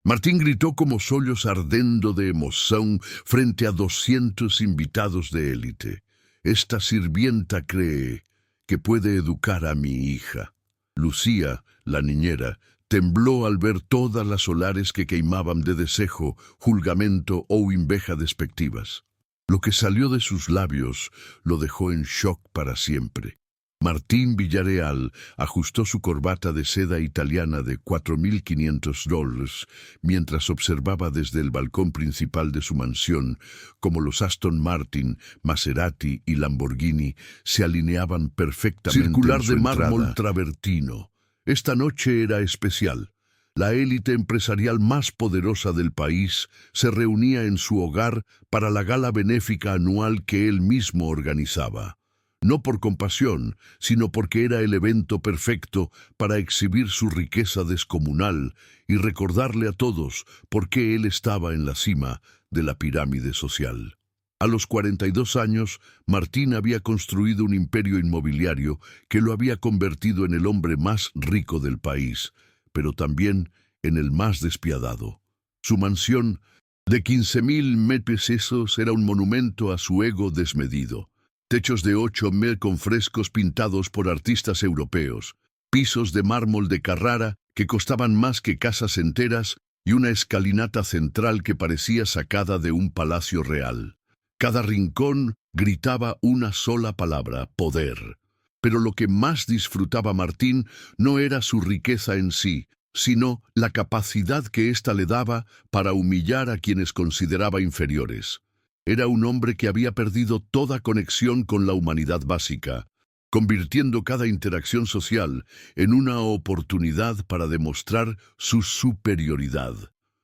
Martín gritó como sollos ardendo de emoción frente a 200 invitados de élite. Esta sirvienta cree que puede educar a mi hija. Lucía, la niñera, tembló al ver todas las solares que queimaban de desejo, julgamento o inveja despectivas. Lo que salió de sus labios lo dejó en shock para siempre. Martín Villarreal ajustó su corbata de seda italiana de $4.500 mientras observaba desde el balcón principal de su mansión como los Aston Martin, Maserati y Lamborghini se alineaban perfectamente Circular en su de mármol entrada. Travertino. Esta noche era especial. La élite empresarial más poderosa del país se reunía en su hogar para la gala benéfica anual que él mismo organizaba. No por compasión, sino porque era el evento perfecto para exhibir su riqueza descomunal y recordarle a todos por qué él estaba en la cima de la pirámide social. A los 42 años, Martín había construido un imperio inmobiliario que lo había convertido en el hombre más rico del país, pero también en el más despiadado. Su mansión de 15.000 pesos era un monumento a su ego desmedido. Techos de 8.000 con frescos pintados por artistas europeos, pisos de mármol de Carrara que costaban más que casas enteras y una escalinata central que parecía sacada de un palacio real. Cada rincón gritaba una sola palabra: poder. Pero lo que más disfrutaba Martín no era su riqueza en sí, sino la capacidad que ésta le daba para humillar a quienes consideraba inferiores. Era un hombre que había perdido toda conexión con la humanidad básica, convirtiendo cada interacción social en una oportunidad para demostrar su superioridad.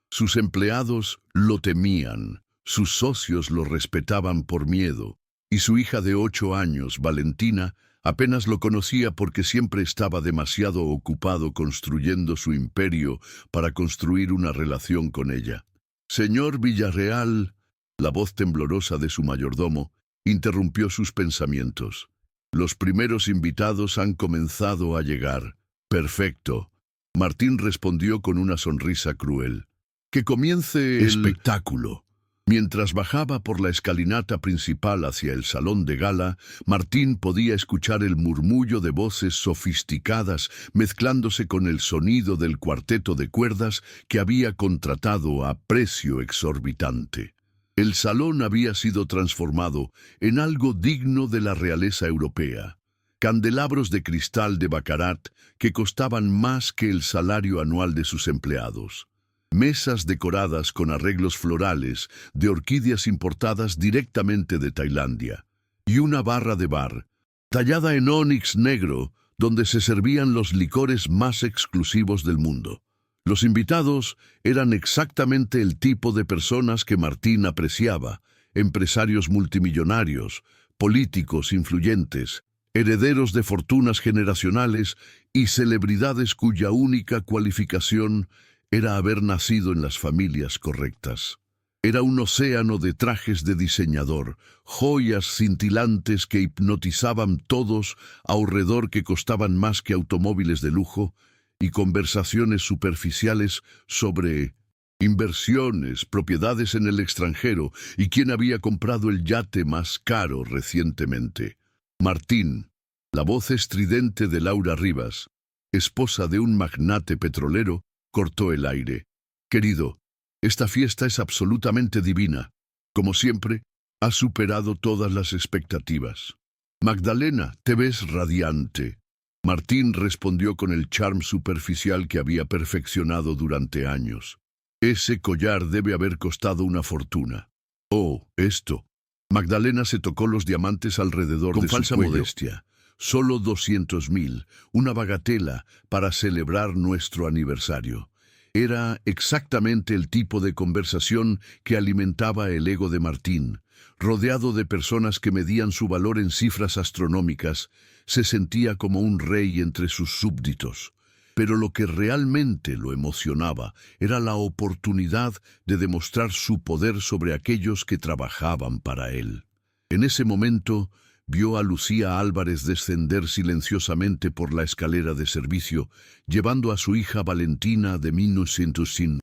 Sus empleados lo temían, sus socios lo respetaban por miedo, y su hija de 8 años, Valentina, apenas lo conocía porque siempre estaba demasiado ocupado construyendo su imperio para construir una relación con ella. Señor Villarreal, la voz temblorosa de su mayordomo interrumpió sus pensamientos. Los primeros invitados han comenzado a llegar. Perfecto. Martín respondió con una sonrisa cruel. Que comience el espectáculo. Mientras bajaba por la escalinata principal hacia el salón de gala, Martín podía escuchar el murmullo de voces sofisticadas mezclándose con el sonido del cuarteto de cuerdas que había contratado a precio exorbitante. El salón había sido transformado en algo digno de la realeza europea. Candelabros de cristal de Baccarat que costaban más que el salario anual de sus empleados. Mesas decoradas con arreglos florales de orquídeas importadas directamente de Tailandia. Y una barra de bar, tallada en ónix negro, donde se servían los licores más exclusivos del mundo. Los invitados eran exactamente el tipo de personas que Martín apreciaba: empresarios multimillonarios, políticos influyentes, herederos de fortunas generacionales y celebridades cuya única cualificación era haber nacido en las familias correctas. Era un océano de trajes de diseñador, joyas cintilantes que hipnotizaban todos alrededor que costaban más que automóviles de lujo, y conversaciones superficiales sobre inversiones, propiedades en el extranjero y quién había comprado el yate más caro recientemente. Martín, la voz estridente de Laura Rivas, esposa de un magnate petrolero, cortó el aire. Querido, esta fiesta es absolutamente divina. Como siempre, ha superado todas las expectativas. Magdalena, te ves radiante. Martín respondió con el charm superficial que había perfeccionado durante años. Ese collar debe haber costado una fortuna. Oh, esto. Magdalena se tocó los diamantes alrededor de su cuello. Con falsa modestia. Solo 200.000, una bagatela para celebrar nuestro aniversario. Era exactamente el tipo de conversación que alimentaba el ego de Martín. Rodeado de personas que medían su valor en cifras astronómicas, se sentía como un rey entre sus súbditos. Pero lo que realmente lo emocionaba era la oportunidad de demostrar su poder sobre aquellos que trabajaban para él. En ese momento, vio a Lucía Álvarez descender silenciosamente por la escalera de servicio, llevando a su hija Valentina de 1900.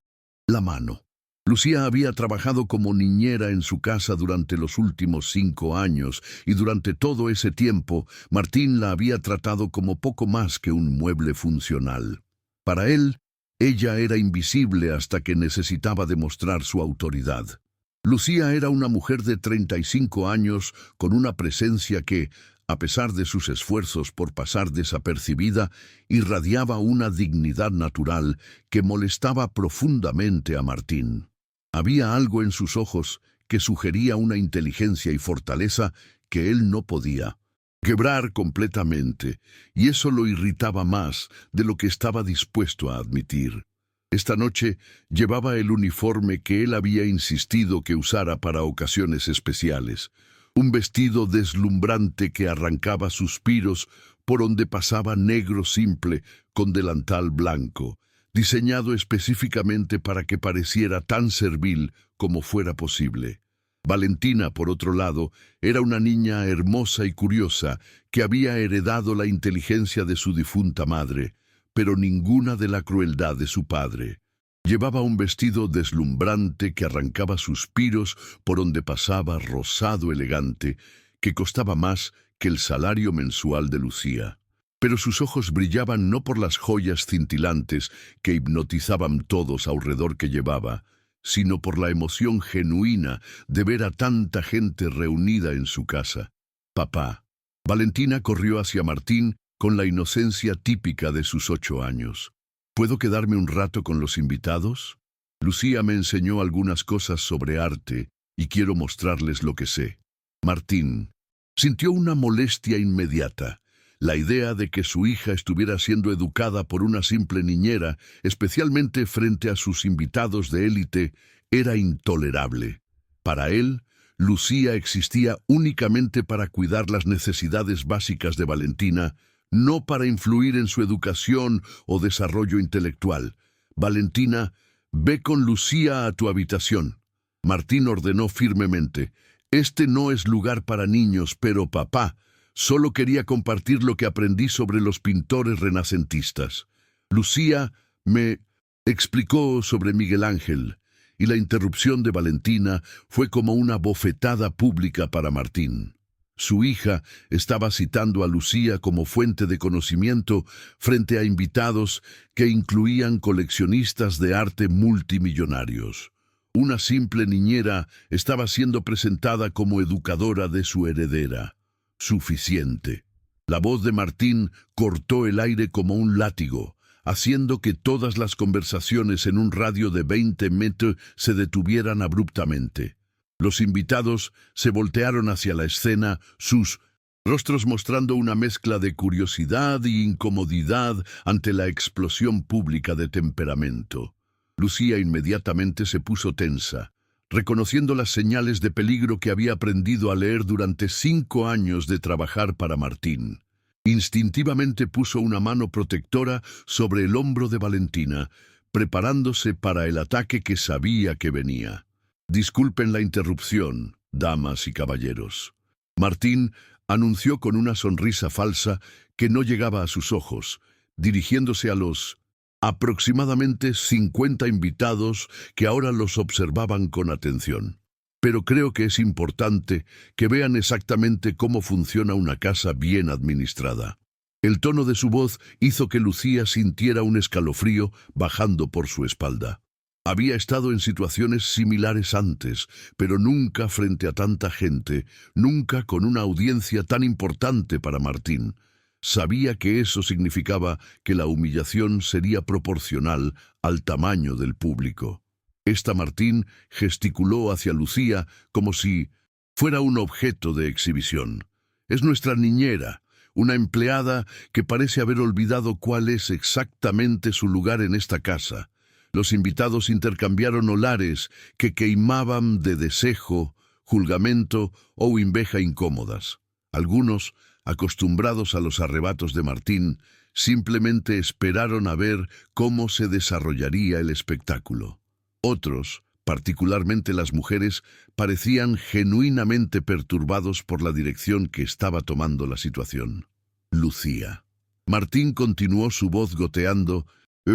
la mano. Lucía había trabajado como niñera en su casa durante los últimos 5 años y durante todo ese tiempo Martín la había tratado como poco más que un mueble funcional. Para él, ella era invisible hasta que necesitaba demostrar su autoridad. Lucía era una mujer de 35 años con una presencia que, a pesar de sus esfuerzos por pasar desapercibida, irradiaba una dignidad natural que molestaba profundamente a Martín. Había algo en sus ojos que sugería una inteligencia y fortaleza que él no podía quebrar completamente, y eso lo irritaba más de lo que estaba dispuesto a admitir. Esta noche llevaba el uniforme que él había insistido que usara para ocasiones especiales, un vestido deslumbrante que arrancaba suspiros por donde pasaba negro simple con delantal blanco, diseñado específicamente para que pareciera tan servil como fuera posible. Valentina, por otro lado, era una niña hermosa y curiosa que había heredado la inteligencia de su difunta madre, pero ninguna de la crueldad de su padre. Llevaba un vestido deslumbrante que arrancaba suspiros por donde pasaba rosado elegante, que costaba más que el salario mensual de Lucía. Pero sus ojos brillaban no por las joyas cintilantes que hipnotizaban todos alrededor que llevaba, sino por la emoción genuina de ver a tanta gente reunida en su casa. Papá. Valentina corrió hacia Martín con la inocencia típica de sus 8 años. ¿Puedo quedarme un rato con los invitados? Lucía me enseñó algunas cosas sobre arte y quiero mostrarles lo que sé. Martín sintió una molestia inmediata. La idea de que su hija estuviera siendo educada por una simple niñera, especialmente frente a sus invitados de élite, era intolerable. Para él, Lucía existía únicamente para cuidar las necesidades básicas de Valentina, no para influir en su educación o desarrollo intelectual. Valentina, ve con Lucía a tu habitación. Martín ordenó firmemente. Este no es lugar para niños, pero papá, solo quería compartir lo que aprendí sobre los pintores renacentistas. Lucía me explicó sobre Miguel Ángel, y la interrupción de Valentina fue como una bofetada pública para Martín. Su hija estaba citando a Lucía como fuente de conocimiento frente a invitados que incluían coleccionistas de arte multimillonarios. Una simple niñera estaba siendo presentada como educadora de su heredera. Suficiente. La voz de Martín cortó el aire como un látigo, haciendo que todas las conversaciones en un radio de 20 metros se detuvieran abruptamente. Los invitados se voltearon hacia la escena, sus rostros mostrando una mezcla de curiosidad y incomodidad ante la explosión pública de temperamento. Lucía inmediatamente se puso tensa, reconociendo las señales de peligro que había aprendido a leer durante 5 años de trabajar para Martín. Instintivamente puso una mano protectora sobre el hombro de Valentina, preparándose para el ataque que sabía que venía. Disculpen la interrupción, damas y caballeros. Martín anunció con una sonrisa falsa que no llegaba a sus ojos, dirigiéndose a los aproximadamente 50 invitados que ahora los observaban con atención. Pero creo que es importante que vean exactamente cómo funciona una casa bien administrada. El tono de su voz hizo que Lucía sintiera un escalofrío bajando por su espalda. Había estado en situaciones similares antes, pero nunca frente a tanta gente, nunca con una audiencia tan importante para Martín. Sabía que eso significaba que la humillación sería proporcional al tamaño del público. Martín gesticuló hacia Lucía como si fuera un objeto de exhibición. Es nuestra niñera, una empleada que parece haber olvidado cuál es exactamente su lugar en esta casa. Los invitados intercambiaron olares que queimaban de desejo, julgamento o inveja incómodas. Algunos, acostumbrados a los arrebatos de Martín, simplemente esperaron a ver cómo se desarrollaría el espectáculo. Otros, particularmente las mujeres, parecían genuinamente perturbados por la dirección que estaba tomando la situación. Lucía. Martín continuó su voz goteando,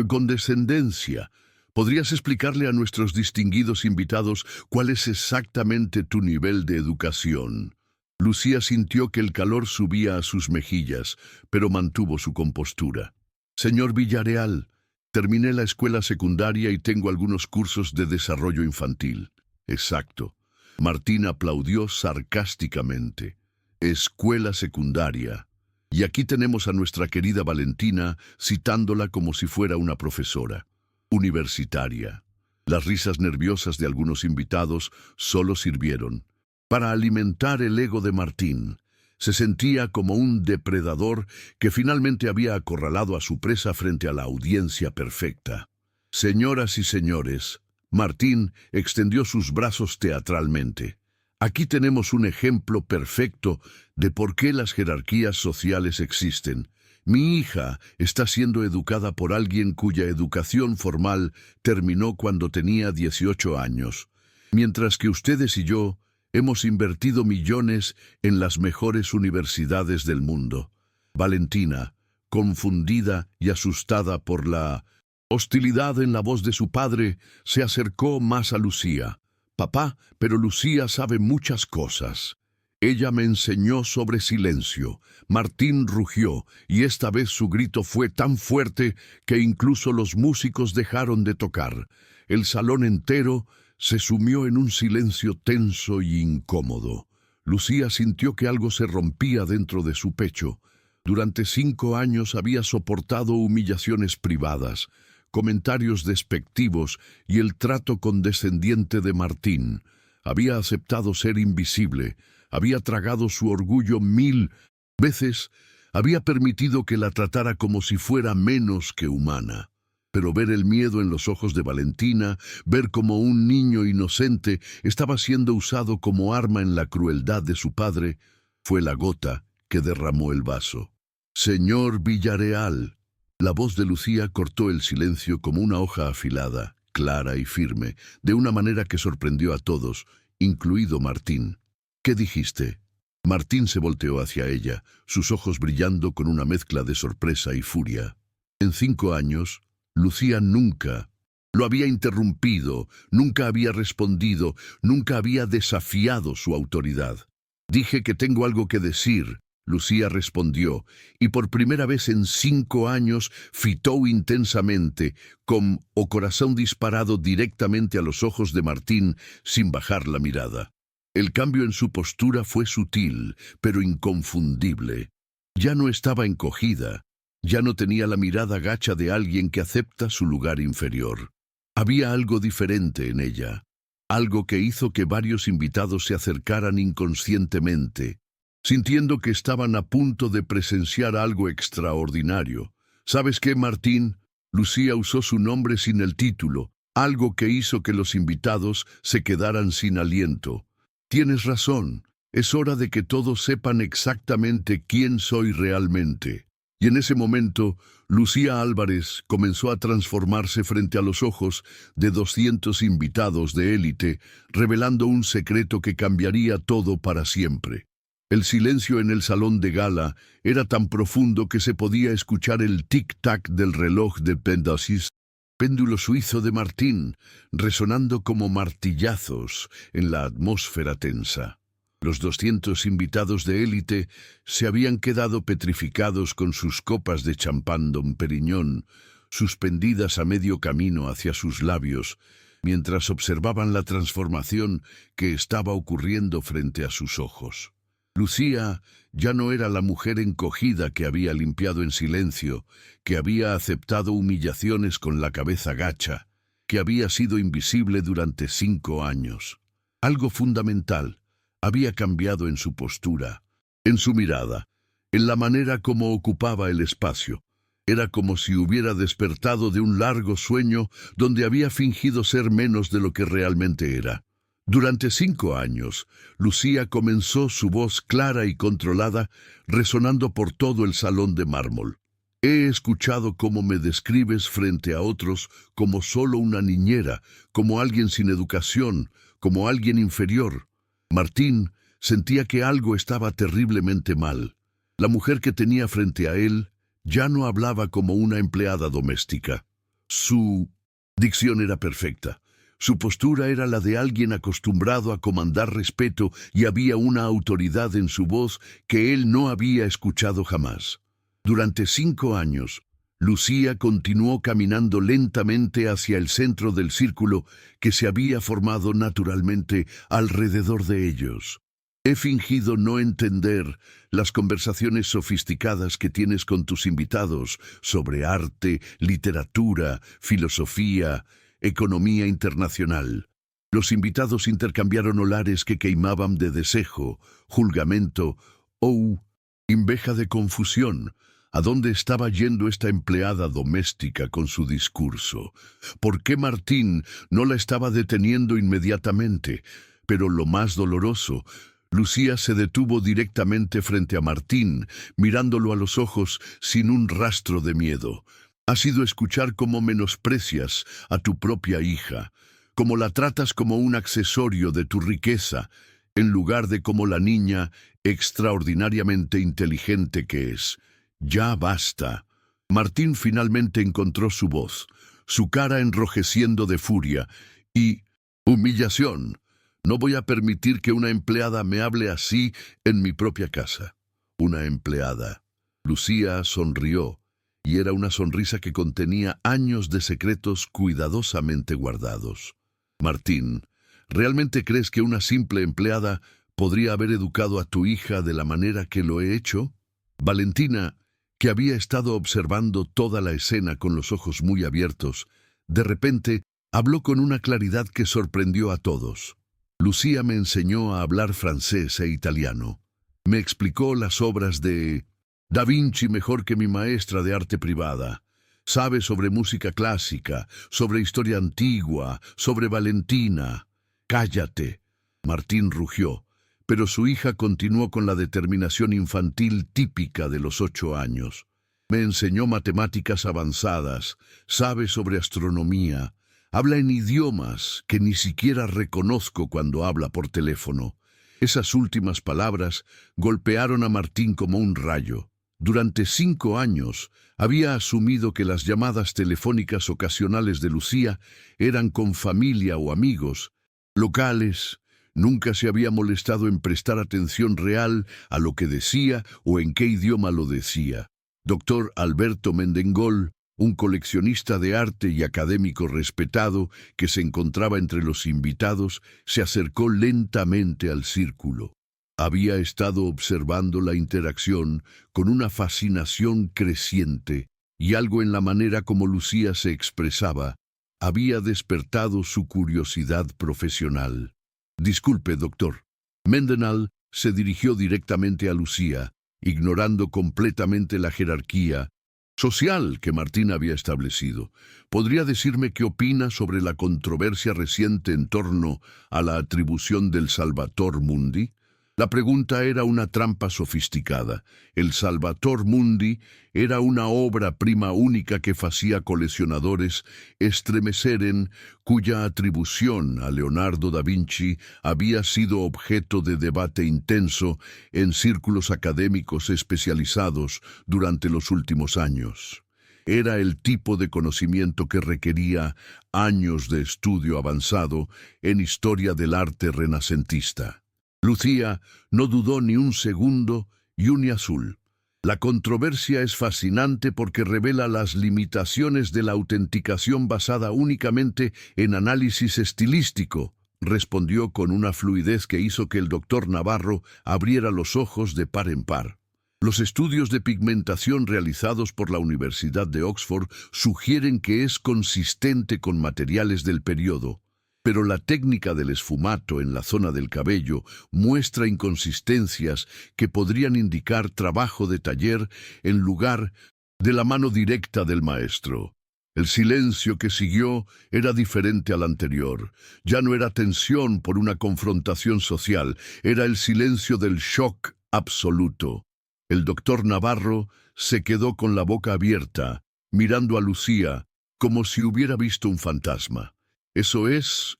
con descendencia. ¿Podrías explicarle a nuestros distinguidos invitados cuál es exactamente tu nivel de educación? Lucía sintió que el calor subía a sus mejillas, pero mantuvo su compostura. Señor Villarreal, terminé la escuela secundaria y tengo algunos cursos de desarrollo infantil. Exacto. Martín aplaudió sarcásticamente. Escuela secundaria. Y aquí tenemos a nuestra querida Valentina citándola como si fuera una profesora. Universitaria. Las risas nerviosas de algunos invitados solo sirvieron para alimentar el ego de Martín. Se sentía como un depredador que finalmente había acorralado a su presa frente a la audiencia perfecta. Señoras y señores, Martín extendió sus brazos teatralmente. Aquí tenemos un ejemplo perfecto de por qué las jerarquías sociales existen. Mi hija está siendo educada por alguien cuya educación formal terminó cuando tenía 18 años, mientras que ustedes y yo hemos invertido millones en las mejores universidades del mundo. Valentina, confundida y asustada por la hostilidad en la voz de su padre, se acercó más a Lucía. Papá, pero Lucía sabe muchas cosas. Ella me enseñó sobre silencio. Martín rugió, y esta vez su grito fue tan fuerte que incluso los músicos dejaron de tocar. El salón entero se sumió en un silencio tenso y incómodo. Lucía sintió que algo se rompía dentro de su pecho. Durante 5 años había soportado humillaciones privadas, comentarios despectivos y el trato condescendiente de Martín. Había aceptado ser invisible, había tragado su orgullo 1000 veces, había permitido que la tratara como si fuera menos que humana. Pero ver el miedo en los ojos de Valentina, ver cómo un niño inocente estaba siendo usado como arma en la crueldad de su padre, fue la gota que derramó el vaso. Señor Villarreal. La voz de Lucía cortó el silencio como una hoja afilada, clara y firme, de una manera que sorprendió a todos, incluido Martín. ¿Qué dijiste? Martín se volteó hacia ella, sus ojos brillando con una mezcla de sorpresa y furia. En 5 años, Lucía nunca lo había interrumpido, nunca había respondido, nunca había desafiado su autoridad. Dije que tengo algo que decir, Lucía respondió, y por primera vez en 5 años fitó intensamente, con o corazón disparado directamente a los ojos de Martín sin bajar la mirada. El cambio en su postura fue sutil, pero inconfundible. Ya no estaba encogida, ya no tenía la mirada gacha de alguien que acepta su lugar inferior. Había algo diferente en ella, algo que hizo que varios invitados se acercaran inconscientemente, sintiendo que estaban a punto de presenciar algo extraordinario. ¿Sabes qué, Martín? Lucía usó su nombre sin el título, algo que hizo que los invitados se quedaran sin aliento. Tienes razón, es hora de que todos sepan exactamente quién soy realmente. Y en ese momento, Lucía Álvarez comenzó a transformarse frente a los ojos de 200 invitados de élite, revelando un secreto que cambiaría todo para siempre. El silencio en el salón de gala era tan profundo que se podía escuchar el tic-tac del reloj de Pendasis, péndulo suizo de Martín, resonando como martillazos en la atmósfera tensa. Los 200 invitados de élite se habían quedado petrificados con sus copas de champán Dom Periñón, suspendidas a medio camino hacia sus labios, mientras observaban la transformación que estaba ocurriendo frente a sus ojos. Lucía ya no era la mujer encogida que había limpiado en silencio, que había aceptado humillaciones con la cabeza gacha, que había sido invisible durante 5 años. Algo fundamental había cambiado en su postura, en su mirada, en la manera como ocupaba el espacio. Era como si hubiera despertado de un largo sueño donde había fingido ser menos de lo que realmente era. Durante 5 años, Lucía comenzó su voz clara y controlada, resonando por todo el salón de mármol. He escuchado cómo me describes frente a otros como solo una niñera, como alguien sin educación, como alguien inferior. Martín sentía que algo estaba terriblemente mal. La mujer que tenía frente a él ya no hablaba como una empleada doméstica. Su Dicción era perfecta. Su postura era la de alguien acostumbrado a comandar respeto y había una autoridad en su voz que él no había escuchado jamás. Durante 5 años, Lucía continuó caminando lentamente hacia el centro del círculo que se había formado naturalmente alrededor de ellos. He fingido no entender las conversaciones sofisticadas que tienes con tus invitados sobre arte, literatura, filosofía, economía internacional. Los invitados intercambiaron olares que queimaban de desejo, julgamento o inveja de confusión. ¿A dónde estaba yendo esta empleada doméstica con su discurso? ¿Por qué Martín no la estaba deteniendo inmediatamente? Pero lo más doloroso, Lucía se detuvo directamente frente a Martín, mirándolo a los ojos sin un rastro de miedo. Ha sido escuchar cómo menosprecias a tu propia hija, cómo la tratas como un accesorio de tu riqueza, en lugar de como la niña extraordinariamente inteligente que es. Ya basta. Martín finalmente encontró su voz, su cara enrojeciendo de furia y humillación. No voy a permitir que una empleada me hable así en mi propia casa. Una empleada. Lucía sonrió, y era una sonrisa que contenía años de secretos cuidadosamente guardados. Martín, ¿realmente crees que una simple empleada podría haber educado a tu hija de la manera que lo he hecho? Valentina, que había estado observando toda la escena con los ojos muy abiertos, de repente habló con una claridad que sorprendió a todos. Lucía me enseñó a hablar francés e italiano. Me explicó las obras de Da Vinci mejor que mi maestra de arte privada. Sabe sobre música clásica, sobre historia antigua, sobre Valentina. Cállate. Martín rugió, pero su hija continuó con la determinación infantil típica de los 8 años. Me enseñó matemáticas avanzadas, sabe sobre astronomía, habla en idiomas que ni siquiera reconozco cuando habla por teléfono. Esas últimas palabras golpearon a Martín como un rayo. Durante 5 años había asumido que las llamadas telefónicas ocasionales de Lucía eran con familia o amigos, locales. Nunca se había molestado en prestar atención real a lo que decía o en qué idioma lo decía. Doctor Alberto Mendengol, un coleccionista de arte y académico respetado que se encontraba entre los invitados, se acercó lentamente al círculo. Había estado observando la interacción con una fascinación creciente, y algo en la manera como Lucía se expresaba había despertado su curiosidad profesional. Disculpe, doctor. Mendenhall se dirigió directamente a Lucía, ignorando completamente la jerarquía social que Martín había establecido. ¿Podría decirme qué opina sobre la controversia reciente en torno a la atribución del Salvator Mundi? La pregunta era una trampa sofisticada. El Salvator Mundi era una obra prima única que hacía coleccionadores estremeceren, cuya atribución a Leonardo da Vinci había sido objeto de debate intenso en círculos académicos especializados durante los últimos años. Era el tipo de conocimiento que requería años de estudio avanzado en historia del arte renacentista. Lucía no dudó ni un segundo y un azul. La controversia es fascinante porque revela las limitaciones de la autenticación basada únicamente en análisis estilístico, respondió con una fluidez que hizo que el doctor Navarro abriera los ojos de par en par. Los estudios de pigmentación realizados por la Universidad de Oxford sugieren que es consistente con materiales del periodo, pero la técnica del esfumato en la zona del cabello muestra inconsistencias que podrían indicar trabajo de taller en lugar de la mano directa del maestro. El silencio que siguió era diferente al anterior. Ya no era tensión por una confrontación social, era el silencio del shock absoluto. El doctor Navarro se quedó con la boca abierta, mirando a Lucía como si hubiera visto un fantasma. Eso es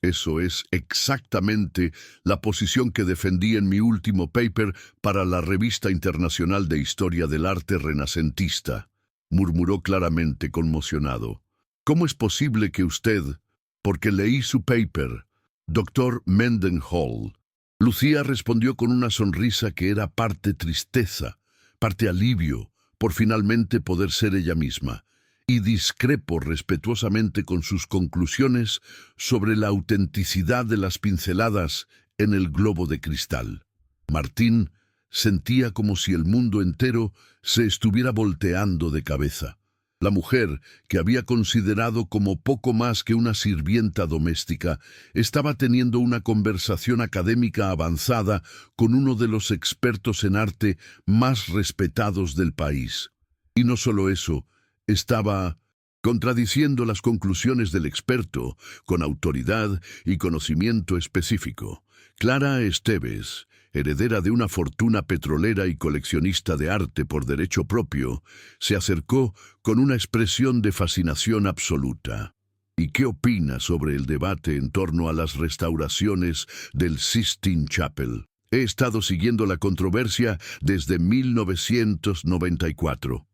exactamente la posición que defendí en mi último paper para la Revista Internacional de Historia del Arte Renacentista, murmuró claramente conmocionado. ¿Cómo es posible que usted? Porque leí su paper, doctor Mendenhall. Lucía respondió con una sonrisa que era parte tristeza, parte alivio, por finalmente poder ser ella misma, y discrepo respetuosamente con sus conclusiones sobre la autenticidad de las pinceladas en el globo de cristal. Martín sentía como si el mundo entero se estuviera volteando de cabeza. La mujer, que había considerado como poco más que una sirvienta doméstica, estaba teniendo una conversación académica avanzada con uno de los expertos en arte más respetados del país. Y no solo eso, estaba contradiciendo las conclusiones del experto con autoridad y conocimiento específico. Clara Esteves, heredera de una fortuna petrolera y coleccionista de arte por derecho propio, se acercó con una expresión de fascinación absoluta. ¿Y qué opina sobre el debate en torno a las restauraciones del Sistine Chapel? He estado siguiendo la controversia desde 1994.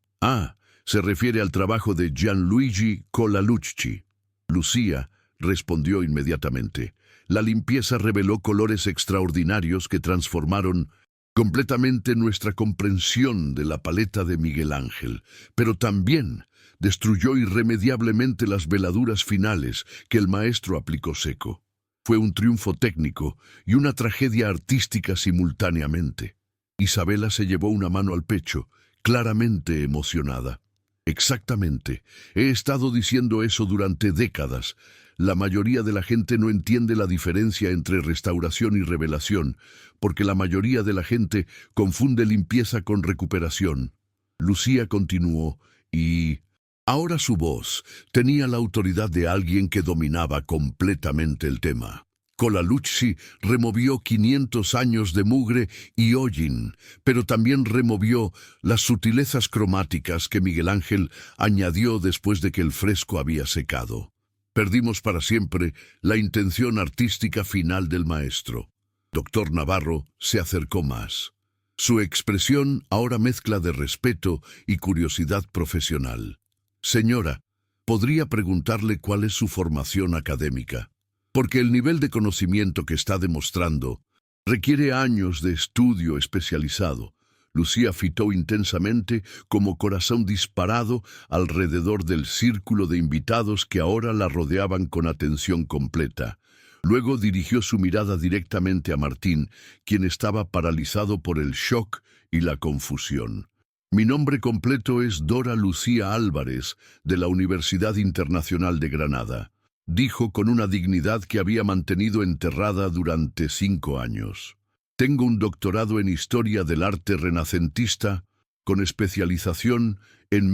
Se refiere al trabajo de Gianluigi Colalucci. Lucía respondió inmediatamente. La limpieza reveló colores extraordinarios que transformaron completamente nuestra comprensión de la paleta de Miguel Ángel, pero también destruyó irremediablemente las veladuras finales que el maestro aplicó seco. Fue un triunfo técnico y una tragedia artística simultáneamente. Isabela se llevó una mano al pecho, claramente emocionada. Exactamente. He estado diciendo eso durante décadas. La mayoría de la gente no entiende la diferencia entre restauración y revelación, porque la mayoría de la gente confunde limpieza con recuperación. Lucía continuó, y ahora su voz tenía la autoridad de alguien que dominaba completamente el tema. Colalucci removió 500 años de mugre y hollín, pero también removió las sutilezas cromáticas que Miguel Ángel añadió después de que el fresco había secado. Perdimos para siempre la intención artística final del maestro. Doctor Navarro se acercó más. Su expresión ahora mezcla de respeto y curiosidad profesional. Señora, ¿podría preguntarle cuál es su formación académica? Porque el nivel de conocimiento que está demostrando requiere años de estudio especializado. Lucía fitó intensamente como corazón disparado alrededor del círculo de invitados que ahora la rodeaban con atención completa. Luego dirigió su mirada directamente a Martín, quien estaba paralizado por el shock y la confusión. Mi nombre completo es Dora Lucía Álvarez, de la Universidad Internacional de Granada, dijo con una dignidad que había mantenido enterrada durante 5 años. Tengo un doctorado en Historia del Arte Renacentista, con especialización en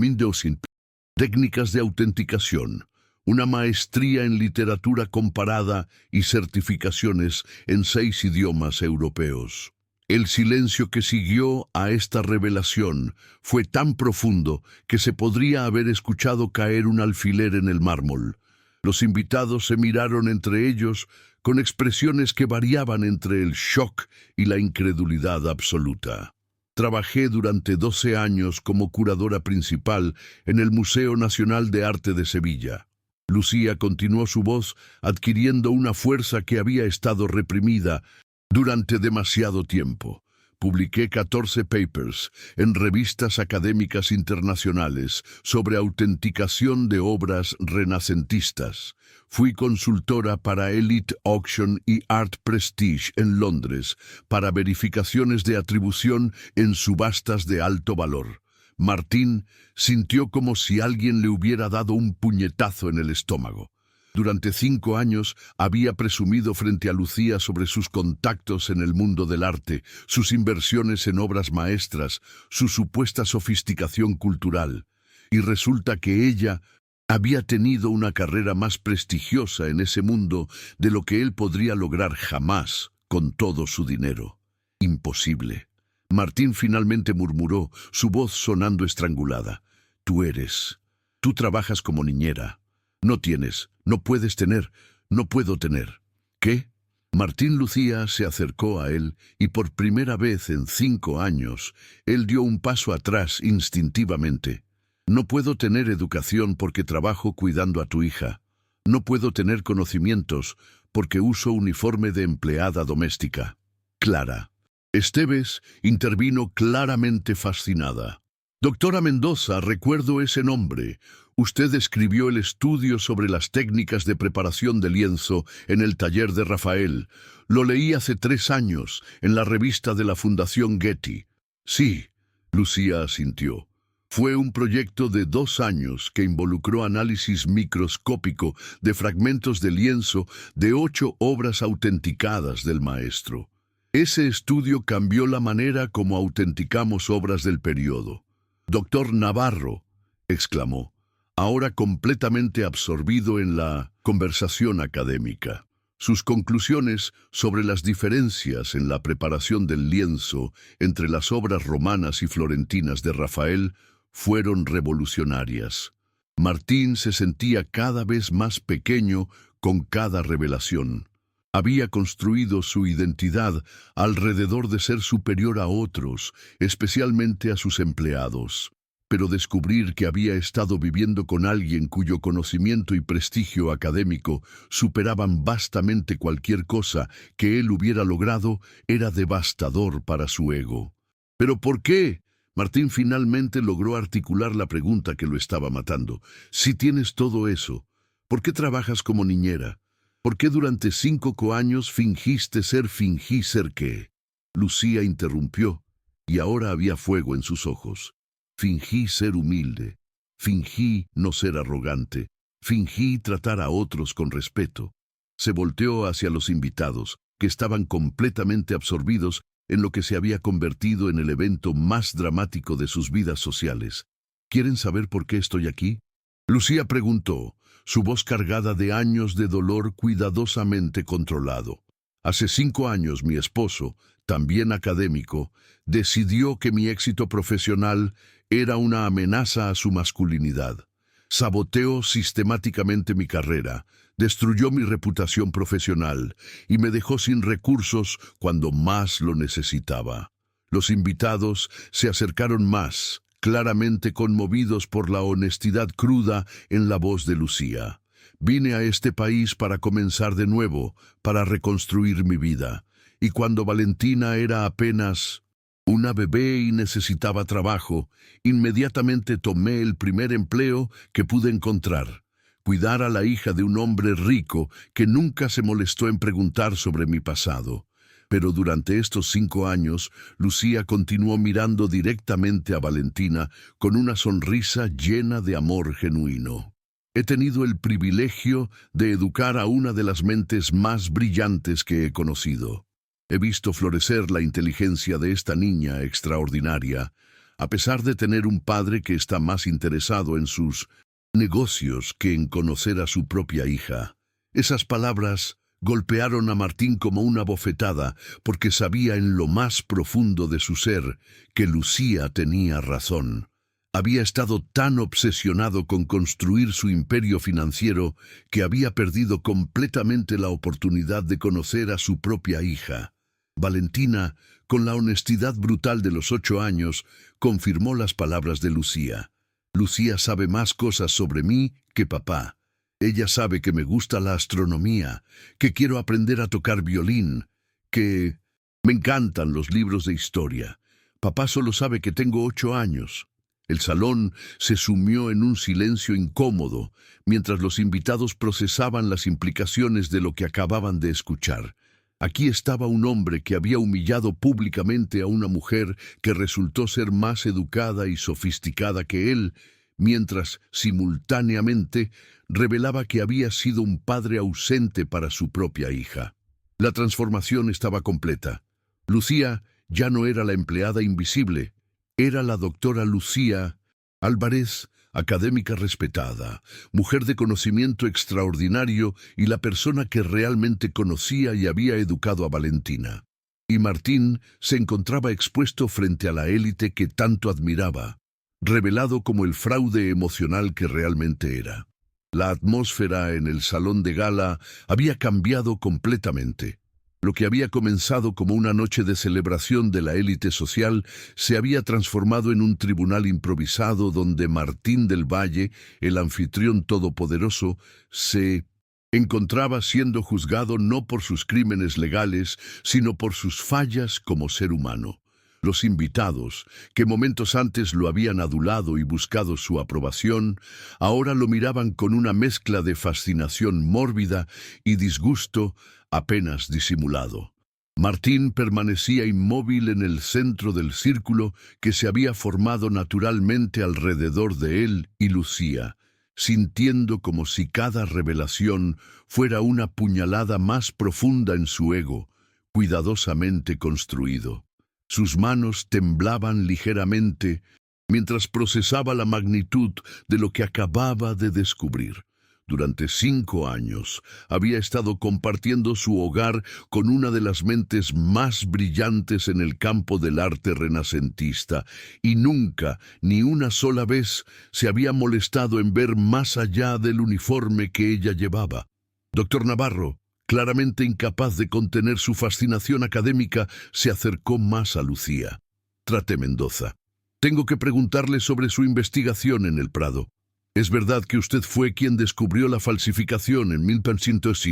técnicas de autenticación, una maestría en literatura comparada y certificaciones en 6 idiomas europeos. El silencio que siguió a esta revelación fue tan profundo que se podría haber escuchado caer un alfiler en el mármol. Los invitados se miraron entre ellos con expresiones que variaban entre el shock y la incredulidad absoluta. Trabajé durante 12 años como curadora principal en el Museo Nacional de Arte de Sevilla. Lucía continuó su voz adquiriendo una fuerza que había estado reprimida durante demasiado tiempo. Publiqué 14 papers en revistas académicas internacionales sobre autenticación de obras renacentistas. Fui consultora para Elite Auction y Art Prestige en Londres para verificaciones de atribución en subastas de alto valor. Martín sintió como si alguien le hubiera dado un puñetazo en el estómago. Durante 5 años había presumido frente a Lucía sobre sus contactos en el mundo del arte, sus inversiones en obras maestras, su supuesta sofisticación cultural. Y resulta que ella había tenido una carrera más prestigiosa en ese mundo de lo que él podría lograr jamás con todo su dinero. Imposible. Martín finalmente murmuró, su voz sonando estrangulada. Tú trabajas como niñera. No puedes tener, no puedo tener. ¿Qué? Martín Lucía se acercó a él y por primera vez en 5 años, él dio un paso atrás instintivamente. No puedo tener educación porque trabajo cuidando a tu hija. No puedo tener conocimientos porque uso uniforme de empleada doméstica. Clara. Esteves intervino claramente fascinada. Doctora Mendoza, recuerdo ese nombre. Usted escribió el estudio sobre las técnicas de preparación de lienzo en el taller de Rafael. Lo leí hace 3 años, en la revista de la Fundación Getty. Sí, Lucía asintió. Fue un proyecto de 2 años que involucró análisis microscópico de fragmentos de lienzo de 8 obras autenticadas del maestro. Ese estudio cambió la manera como autenticamos obras del periodo. «Doctor Navarro», exclamó, ahora completamente absorbido en la conversación académica. Sus conclusiones sobre las diferencias en la preparación del lienzo entre las obras romanas y florentinas de Rafael fueron revolucionarias. Martín se sentía cada vez más pequeño con cada revelación. Había construido su identidad alrededor de ser superior a otros, especialmente a sus empleados. Pero descubrir que había estado viviendo con alguien cuyo conocimiento y prestigio académico superaban vastamente cualquier cosa que él hubiera logrado era devastador para su ego. ¿Pero por qué? Martín finalmente logró articular la pregunta que lo estaba matando. Si tienes todo eso, ¿por qué trabajas como niñera? ¿Por qué durante 5 años fingí ser qué? Lucía interrumpió, y ahora había fuego en sus ojos. Fingí ser humilde, fingí no ser arrogante, fingí tratar a otros con respeto. Se volteó hacia los invitados, que estaban completamente absorbidos en lo que se había convertido en el evento más dramático de sus vidas sociales. ¿Quieren saber por qué estoy aquí? Lucía preguntó, su voz cargada de años de dolor cuidadosamente controlado. Hace 5 años mi esposo, también académico, decidió que mi éxito profesional era una amenaza a su masculinidad. Saboteó sistemáticamente mi carrera, destruyó mi reputación profesional y me dejó sin recursos cuando más lo necesitaba. Los invitados se acercaron más, claramente conmovidos por la honestidad cruda en la voz de Lucía. Vine a este país para comenzar de nuevo, para reconstruir mi vida. Y cuando Valentina era apenas una bebé y necesitaba trabajo, inmediatamente tomé el primer empleo que pude encontrar. Cuidar a la hija de un hombre rico que nunca se molestó en preguntar sobre mi pasado. Pero durante estos 5 años, Lucía continuó mirando directamente a Valentina con una sonrisa llena de amor genuino. He tenido el privilegio de educar a una de las mentes más brillantes que he conocido. He visto florecer la inteligencia de esta niña extraordinaria, a pesar de tener un padre que está más interesado en sus negocios que en conocer a su propia hija. Esas palabras golpearon a Martín como una bofetada, porque sabía en lo más profundo de su ser que Lucía tenía razón. Había estado tan obsesionado con construir su imperio financiero que había perdido completamente la oportunidad de conocer a su propia hija. Valentina, con la honestidad brutal de los 8 años, confirmó las palabras de Lucía. Lucía sabe más cosas sobre mí que papá. Ella sabe que me gusta la astronomía, que quiero aprender a tocar violín, que me encantan los libros de historia. Papá solo sabe que tengo 8 años. El salón se sumió en un silencio incómodo, mientras los invitados procesaban las implicaciones de lo que acababan de escuchar. Aquí estaba un hombre que había humillado públicamente a una mujer que resultó ser más educada y sofisticada que él, mientras simultáneamente revelaba que había sido un padre ausente para su propia hija. La transformación estaba completa. Lucía ya no era la empleada invisible, era la doctora Lucía Álvarez, académica respetada, mujer de conocimiento extraordinario y la persona que realmente conocía y había educado a Valentina. Y Martín se encontraba expuesto frente a la élite que tanto admiraba, revelado como el fraude emocional que realmente era. La atmósfera en el salón de gala había cambiado completamente. Lo que había comenzado como una noche de celebración de la élite social se había transformado en un tribunal improvisado donde Martín del Valle, el anfitrión todopoderoso, se encontraba siendo juzgado no por sus crímenes legales, sino por sus fallas como ser humano. Los invitados, que momentos antes lo habían adulado y buscado su aprobación, ahora lo miraban con una mezcla de fascinación mórbida y disgusto apenas disimulado. Martín permanecía inmóvil en el centro del círculo que se había formado naturalmente alrededor de él y Lucía, sintiendo como si cada revelación fuera una puñalada más profunda en su ego, cuidadosamente construido. Sus manos temblaban ligeramente mientras procesaba la magnitud de lo que acababa de descubrir. Durante 5 años había estado compartiendo su hogar con una de las mentes más brillantes en el campo del arte renacentista, y nunca, ni una sola vez, se había molestado en ver más allá del uniforme que ella llevaba. Doctor Navarro, claramente incapaz de contener su fascinación académica, se acercó más a Lucía. Trate Mendoza. Tengo que preguntarle sobre su investigación en el Prado. ¿Es verdad que usted fue quien descubrió la falsificación en 1900,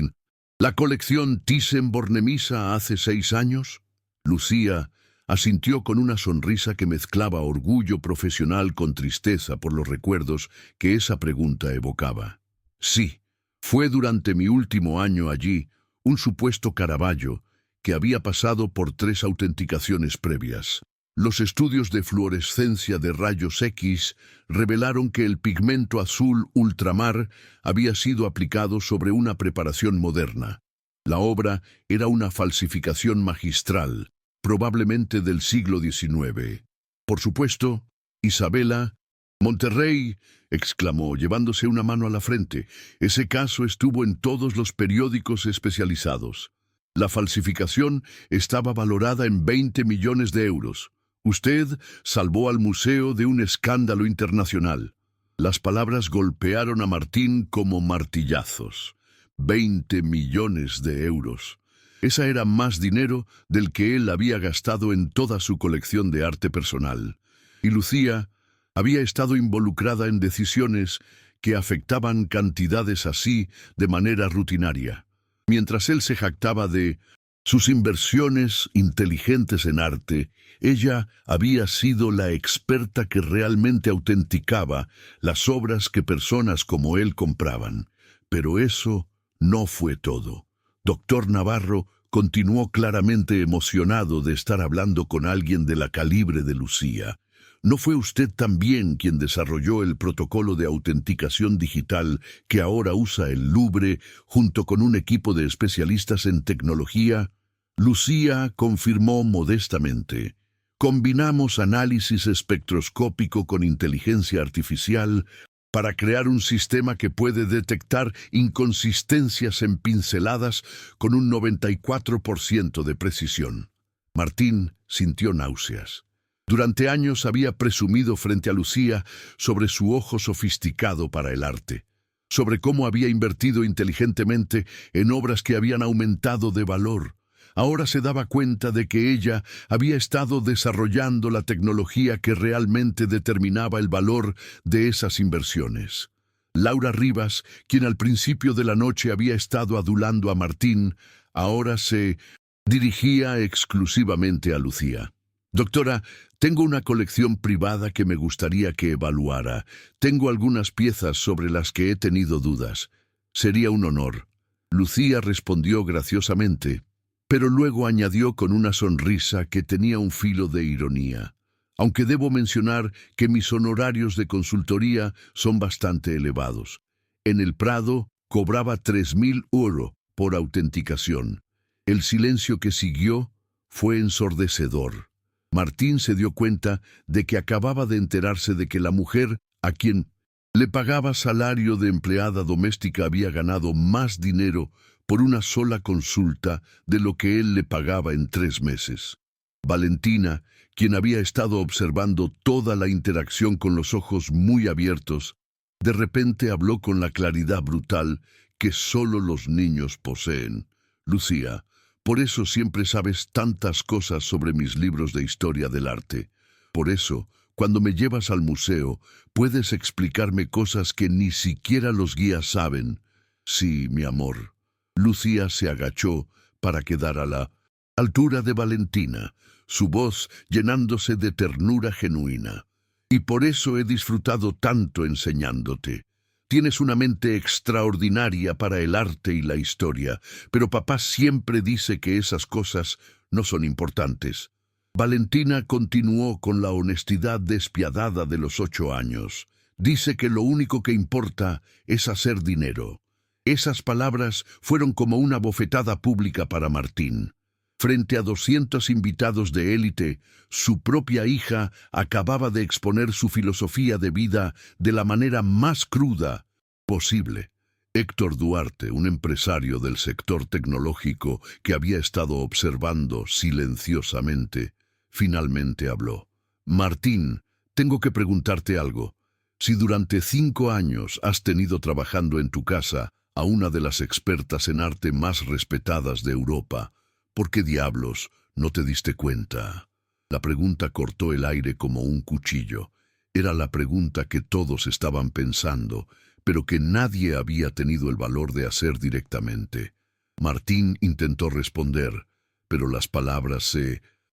la colección Thyssen-Bornemisza hace 6 años? Lucía asintió con una sonrisa que mezclaba orgullo profesional con tristeza por los recuerdos que esa pregunta evocaba. Sí, fue durante mi último año allí un supuesto Caravaggio que había pasado por 3 autenticaciones previas. Los estudios de fluorescencia de rayos X revelaron que el pigmento azul ultramar había sido aplicado sobre una preparación moderna. La obra era una falsificación magistral, probablemente del siglo XIX. Por supuesto, Isabela, Monterrey, exclamó, llevándose una mano a la frente. Ese caso estuvo en todos los periódicos especializados. La falsificación estaba valorada en 20 millones de euros. Usted salvó al museo de un escándalo internacional. Las palabras golpearon a Martín como martillazos. 20 millones de euros. Esa era más dinero del que él había gastado en toda su colección de arte personal. Y Lucía había estado involucrada en decisiones que afectaban cantidades así de manera rutinaria. Mientras él se jactaba de sus inversiones inteligentes en arte, ella había sido la experta que realmente autenticaba las obras que personas como él compraban. Pero eso no fue todo. Doctor Navarro continuó claramente emocionado de estar hablando con alguien de la calibre de Lucía. ¿No fue usted también quien desarrolló el protocolo de autenticación digital que ahora usa el Louvre junto con un equipo de especialistas en tecnología? Lucía confirmó modestamente. Combinamos análisis espectroscópico con inteligencia artificial para crear un sistema que puede detectar inconsistencias en pinceladas con un 94% de precisión. Martín sintió náuseas. Durante años había presumido frente a Lucía sobre su ojo sofisticado para el arte, sobre cómo había invertido inteligentemente en obras que habían aumentado de valor. Ahora se daba cuenta de que ella había estado desarrollando la tecnología que realmente determinaba el valor de esas inversiones. Laura Rivas, quien al principio de la noche había estado adulando a Martín, ahora se dirigía exclusivamente a Lucía. Doctora, tengo una colección privada que me gustaría que evaluara. Tengo algunas piezas sobre las que he tenido dudas. Sería un honor. Lucía respondió graciosamente, pero luego añadió con una sonrisa que tenía un filo de ironía. Aunque debo mencionar que mis honorarios de consultoría son bastante elevados. En el Prado cobraba 3.000 euros por autenticación. El silencio que siguió fue ensordecedor. Martín se dio cuenta de que acababa de enterarse de que la mujer, a quien le pagaba salario de empleada doméstica, había ganado más dinero por una sola consulta de lo que él le pagaba en 3 meses. Valentina, quien había estado observando toda la interacción con los ojos muy abiertos, de repente habló con la claridad brutal que solo los niños poseen. Lucía, Por eso siempre sabes tantas cosas sobre mis libros de historia del arte. Por eso, cuando me llevas al museo, puedes explicarme cosas que ni siquiera los guías saben. Sí, mi amor. Lucía se agachó para quedar a la altura de Valentina, su voz llenándose de ternura genuina. Y por eso he disfrutado tanto enseñándote. Tienes una mente extraordinaria para el arte y la historia, pero papá siempre dice que esas cosas no son importantes. Valentina continuó con la honestidad despiadada de los 8 años. Dice que lo único que importa es hacer dinero. Esas palabras fueron como una bofetada pública para Martín. Frente a 200 invitados de élite, su propia hija acababa de exponer su filosofía de vida de la manera más cruda posible. Héctor Duarte, un empresario del sector tecnológico que había estado observando silenciosamente, finalmente habló. Martín, tengo que preguntarte algo. Si durante 5 años has tenido trabajando en tu casa a una de las expertas en arte más respetadas de Europa, ¿por qué diablos no te diste cuenta? La pregunta cortó el aire como un cuchillo. Era la pregunta que todos estaban pensando, pero que nadie había tenido el valor de hacer directamente. Martín intentó responder, pero las palabras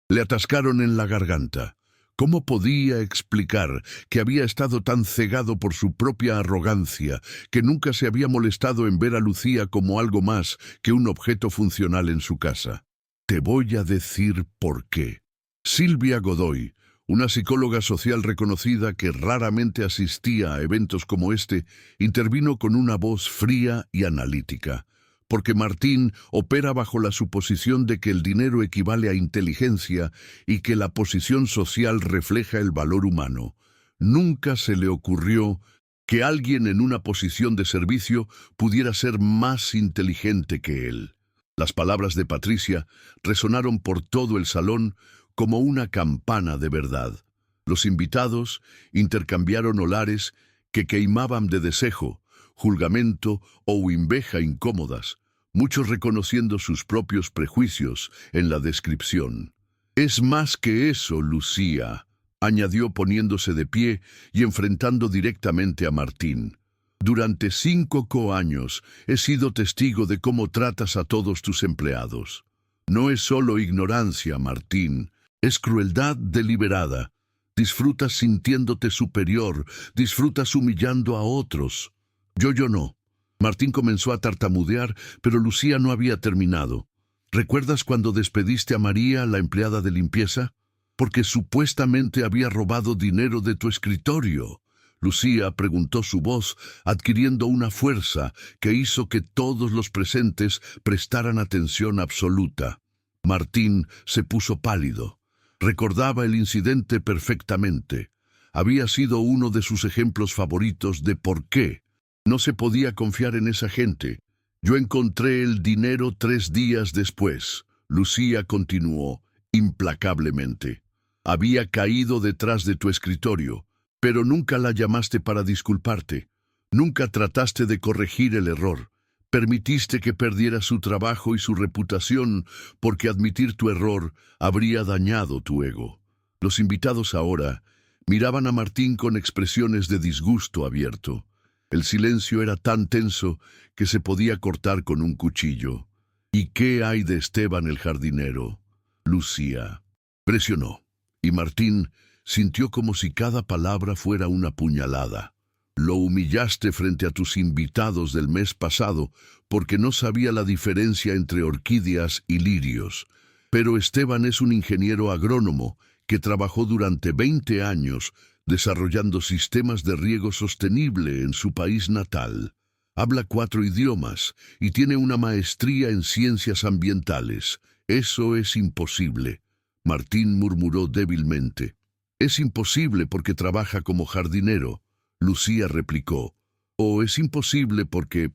le atascaron en la garganta. ¿Cómo podía explicar que había estado tan cegado por su propia arrogancia, que nunca se había molestado en ver a Lucía como algo más que un objeto funcional en su casa? Te voy a decir por qué. Silvia Godoy, una psicóloga social reconocida que raramente asistía a eventos como este, intervino con una voz fría y analítica. Porque Martín opera bajo la suposición de que el dinero equivale a inteligencia y que la posición social refleja el valor humano. Nunca se le ocurrió que alguien en una posición de servicio pudiera ser más inteligente que él. Las palabras de Patricia resonaron por todo el salón como una campana de verdad. Los invitados intercambiaron olares que queimaban de desejo, julgamento o inveja incómodas, muchos reconociendo sus propios prejuicios en la descripción. Es más que eso, Lucía, añadió poniéndose de pie y enfrentando directamente a Martín. Durante 5 años he sido testigo de cómo tratas a todos tus empleados. No es solo ignorancia, Martín, es crueldad deliberada. Disfrutas sintiéndote superior, disfrutas humillando a otros. Yo no. Martín comenzó a tartamudear, pero Lucía no había terminado. ¿Recuerdas cuando despediste a María, la empleada de limpieza? Porque supuestamente había robado dinero de tu escritorio. Lucía preguntó, su voz adquiriendo una fuerza que hizo que todos los presentes prestaran atención absoluta. Martín se puso pálido. Recordaba el incidente perfectamente. Había sido uno de sus ejemplos favoritos de por qué no se podía confiar en esa gente. Yo encontré el dinero 3 días después. Lucía continuó implacablemente. Había caído detrás de tu escritorio, pero nunca la llamaste para disculparte. Nunca trataste de corregir el error. Permitiste que perdiera su trabajo y su reputación porque admitir tu error habría dañado tu ego. Los invitados ahora miraban a Martín con expresiones de disgusto abierto. El silencio era tan tenso que se podía cortar con un cuchillo. ¿Y qué hay de Esteban el jardinero? Lucía presionó, y Martín sintió como si cada palabra fuera una puñalada. Lo humillaste frente a tus invitados del mes pasado porque no sabía la diferencia entre orquídeas y lirios. Pero Esteban es un ingeniero agrónomo que trabajó durante 20 años desarrollando sistemas de riego sostenible en su país natal. Habla 4 idiomas y tiene una maestría en ciencias ambientales. Eso es imposible. Martín murmuró débilmente. Es imposible porque trabaja como jardinero. Lucía replicó. O es imposible porque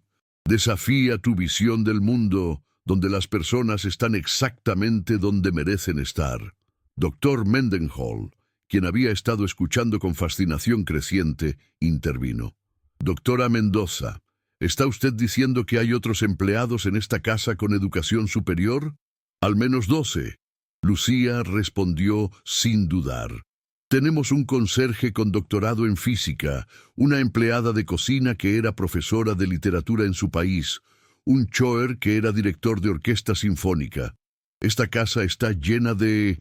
desafía tu visión del mundo, donde las personas están exactamente donde merecen estar. Doctor Mendenhall, quien había estado escuchando con fascinación creciente, intervino. Doctora Mendoza, ¿está usted diciendo que hay otros empleados en esta casa con educación superior? Al menos 12. Lucía respondió sin dudar. Tenemos un conserje con doctorado en física, una empleada de cocina que era profesora de literatura en su país, un choer que era director de orquesta sinfónica. Esta casa está llena de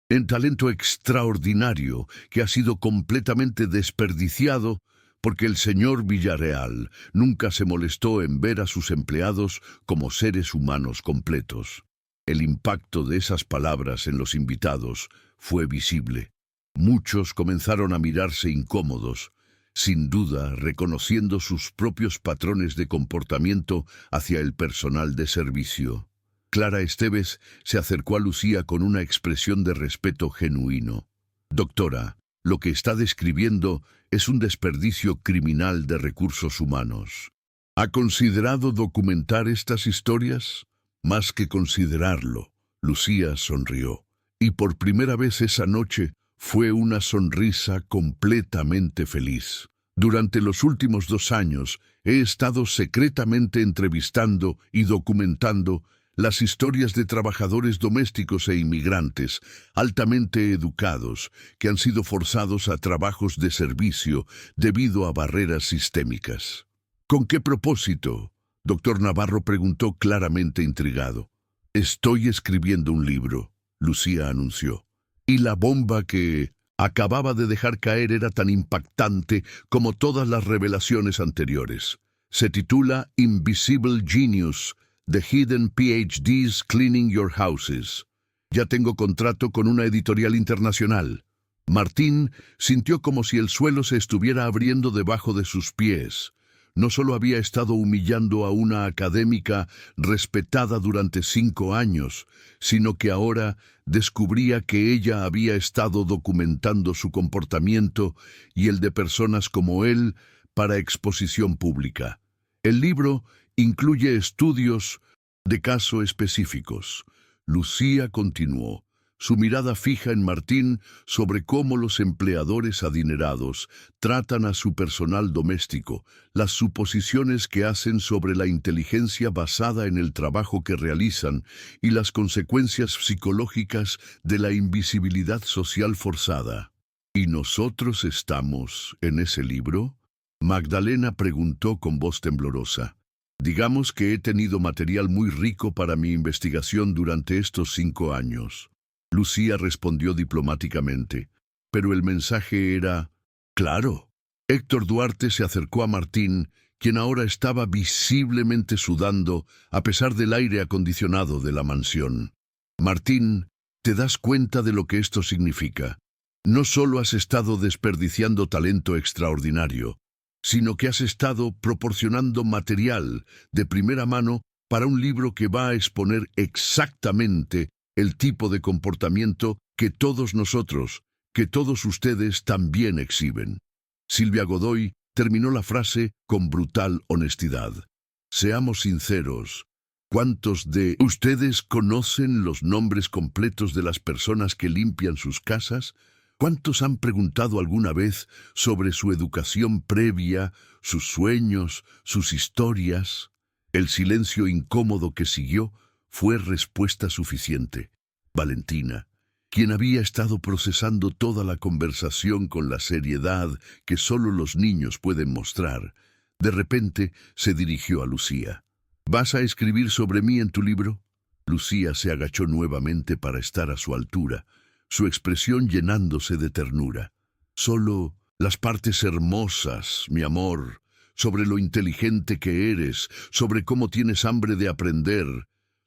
un talento extraordinario que ha sido completamente desperdiciado porque el señor Villarreal nunca se molestó en ver a sus empleados como seres humanos completos. El impacto de esas palabras en los invitados fue visible. Muchos comenzaron a mirarse incómodos, sin duda reconociendo sus propios patrones de comportamiento hacia el personal de servicio. Clara Esteves se acercó a Lucía con una expresión de respeto genuino. Doctora, lo que está describiendo es un desperdicio criminal de recursos humanos. ¿Ha considerado documentar estas historias? Más que considerarlo, Lucía sonrió. Y por primera vez esa noche fue una sonrisa completamente feliz. Durante los últimos 2 años he estado secretamente entrevistando y documentando las historias de trabajadores domésticos e inmigrantes altamente educados que han sido forzados a trabajos de servicio debido a barreras sistémicas. ¿Con qué propósito? Doctor Navarro preguntó claramente intrigado. Estoy escribiendo un libro, Lucía anunció. Y la bomba que acababa de dejar caer era tan impactante como todas las revelaciones anteriores. Se titula Invisible Genius, The Hidden PhDs Cleaning Your Houses. Ya tengo contrato con una editorial internacional. Martín sintió como si el suelo se estuviera abriendo debajo de sus pies. No solo había estado humillando a una académica respetada durante 5 años, sino que ahora descubría que ella había estado documentando su comportamiento y el de personas como él para exposición pública. El libro incluye estudios de caso específicos. Lucía continuó, su mirada fija en Martín sobre cómo los empleadores adinerados tratan a su personal doméstico, las suposiciones que hacen sobre la inteligencia basada en el trabajo que realizan y las consecuencias psicológicas de la invisibilidad social forzada. ¿Y nosotros estamos en ese libro? Magdalena preguntó con voz temblorosa. Digamos que he tenido material muy rico para mi investigación durante estos 5 años. Lucía respondió diplomáticamente, pero el mensaje era claro. Héctor Duarte se acercó a Martín, quien ahora estaba visiblemente sudando a pesar del aire acondicionado de la mansión. Martín, ¿te das cuenta de lo que esto significa? No solo has estado desperdiciando talento extraordinario, sino que has estado proporcionando material de primera mano para un libro que va a exponer exactamente el tipo de comportamiento que todos nosotros, que todos ustedes también exhiben. Silvia Godoy terminó la frase con brutal honestidad. Seamos sinceros, ¿cuántos de ustedes conocen los nombres completos de las personas que limpian sus casas? ¿Cuántos han preguntado alguna vez sobre su educación previa, sus sueños, sus historias? El silencio incómodo que siguió fue respuesta suficiente. Valentina, quien había estado procesando toda la conversación con la seriedad que solo los niños pueden mostrar, de repente se dirigió a Lucía. ¿Vas a escribir sobre mí en tu libro? Lucía se agachó nuevamente para estar a su altura, su expresión llenándose de ternura. Solo las partes hermosas, mi amor, sobre lo inteligente que eres, sobre cómo tienes hambre de aprender,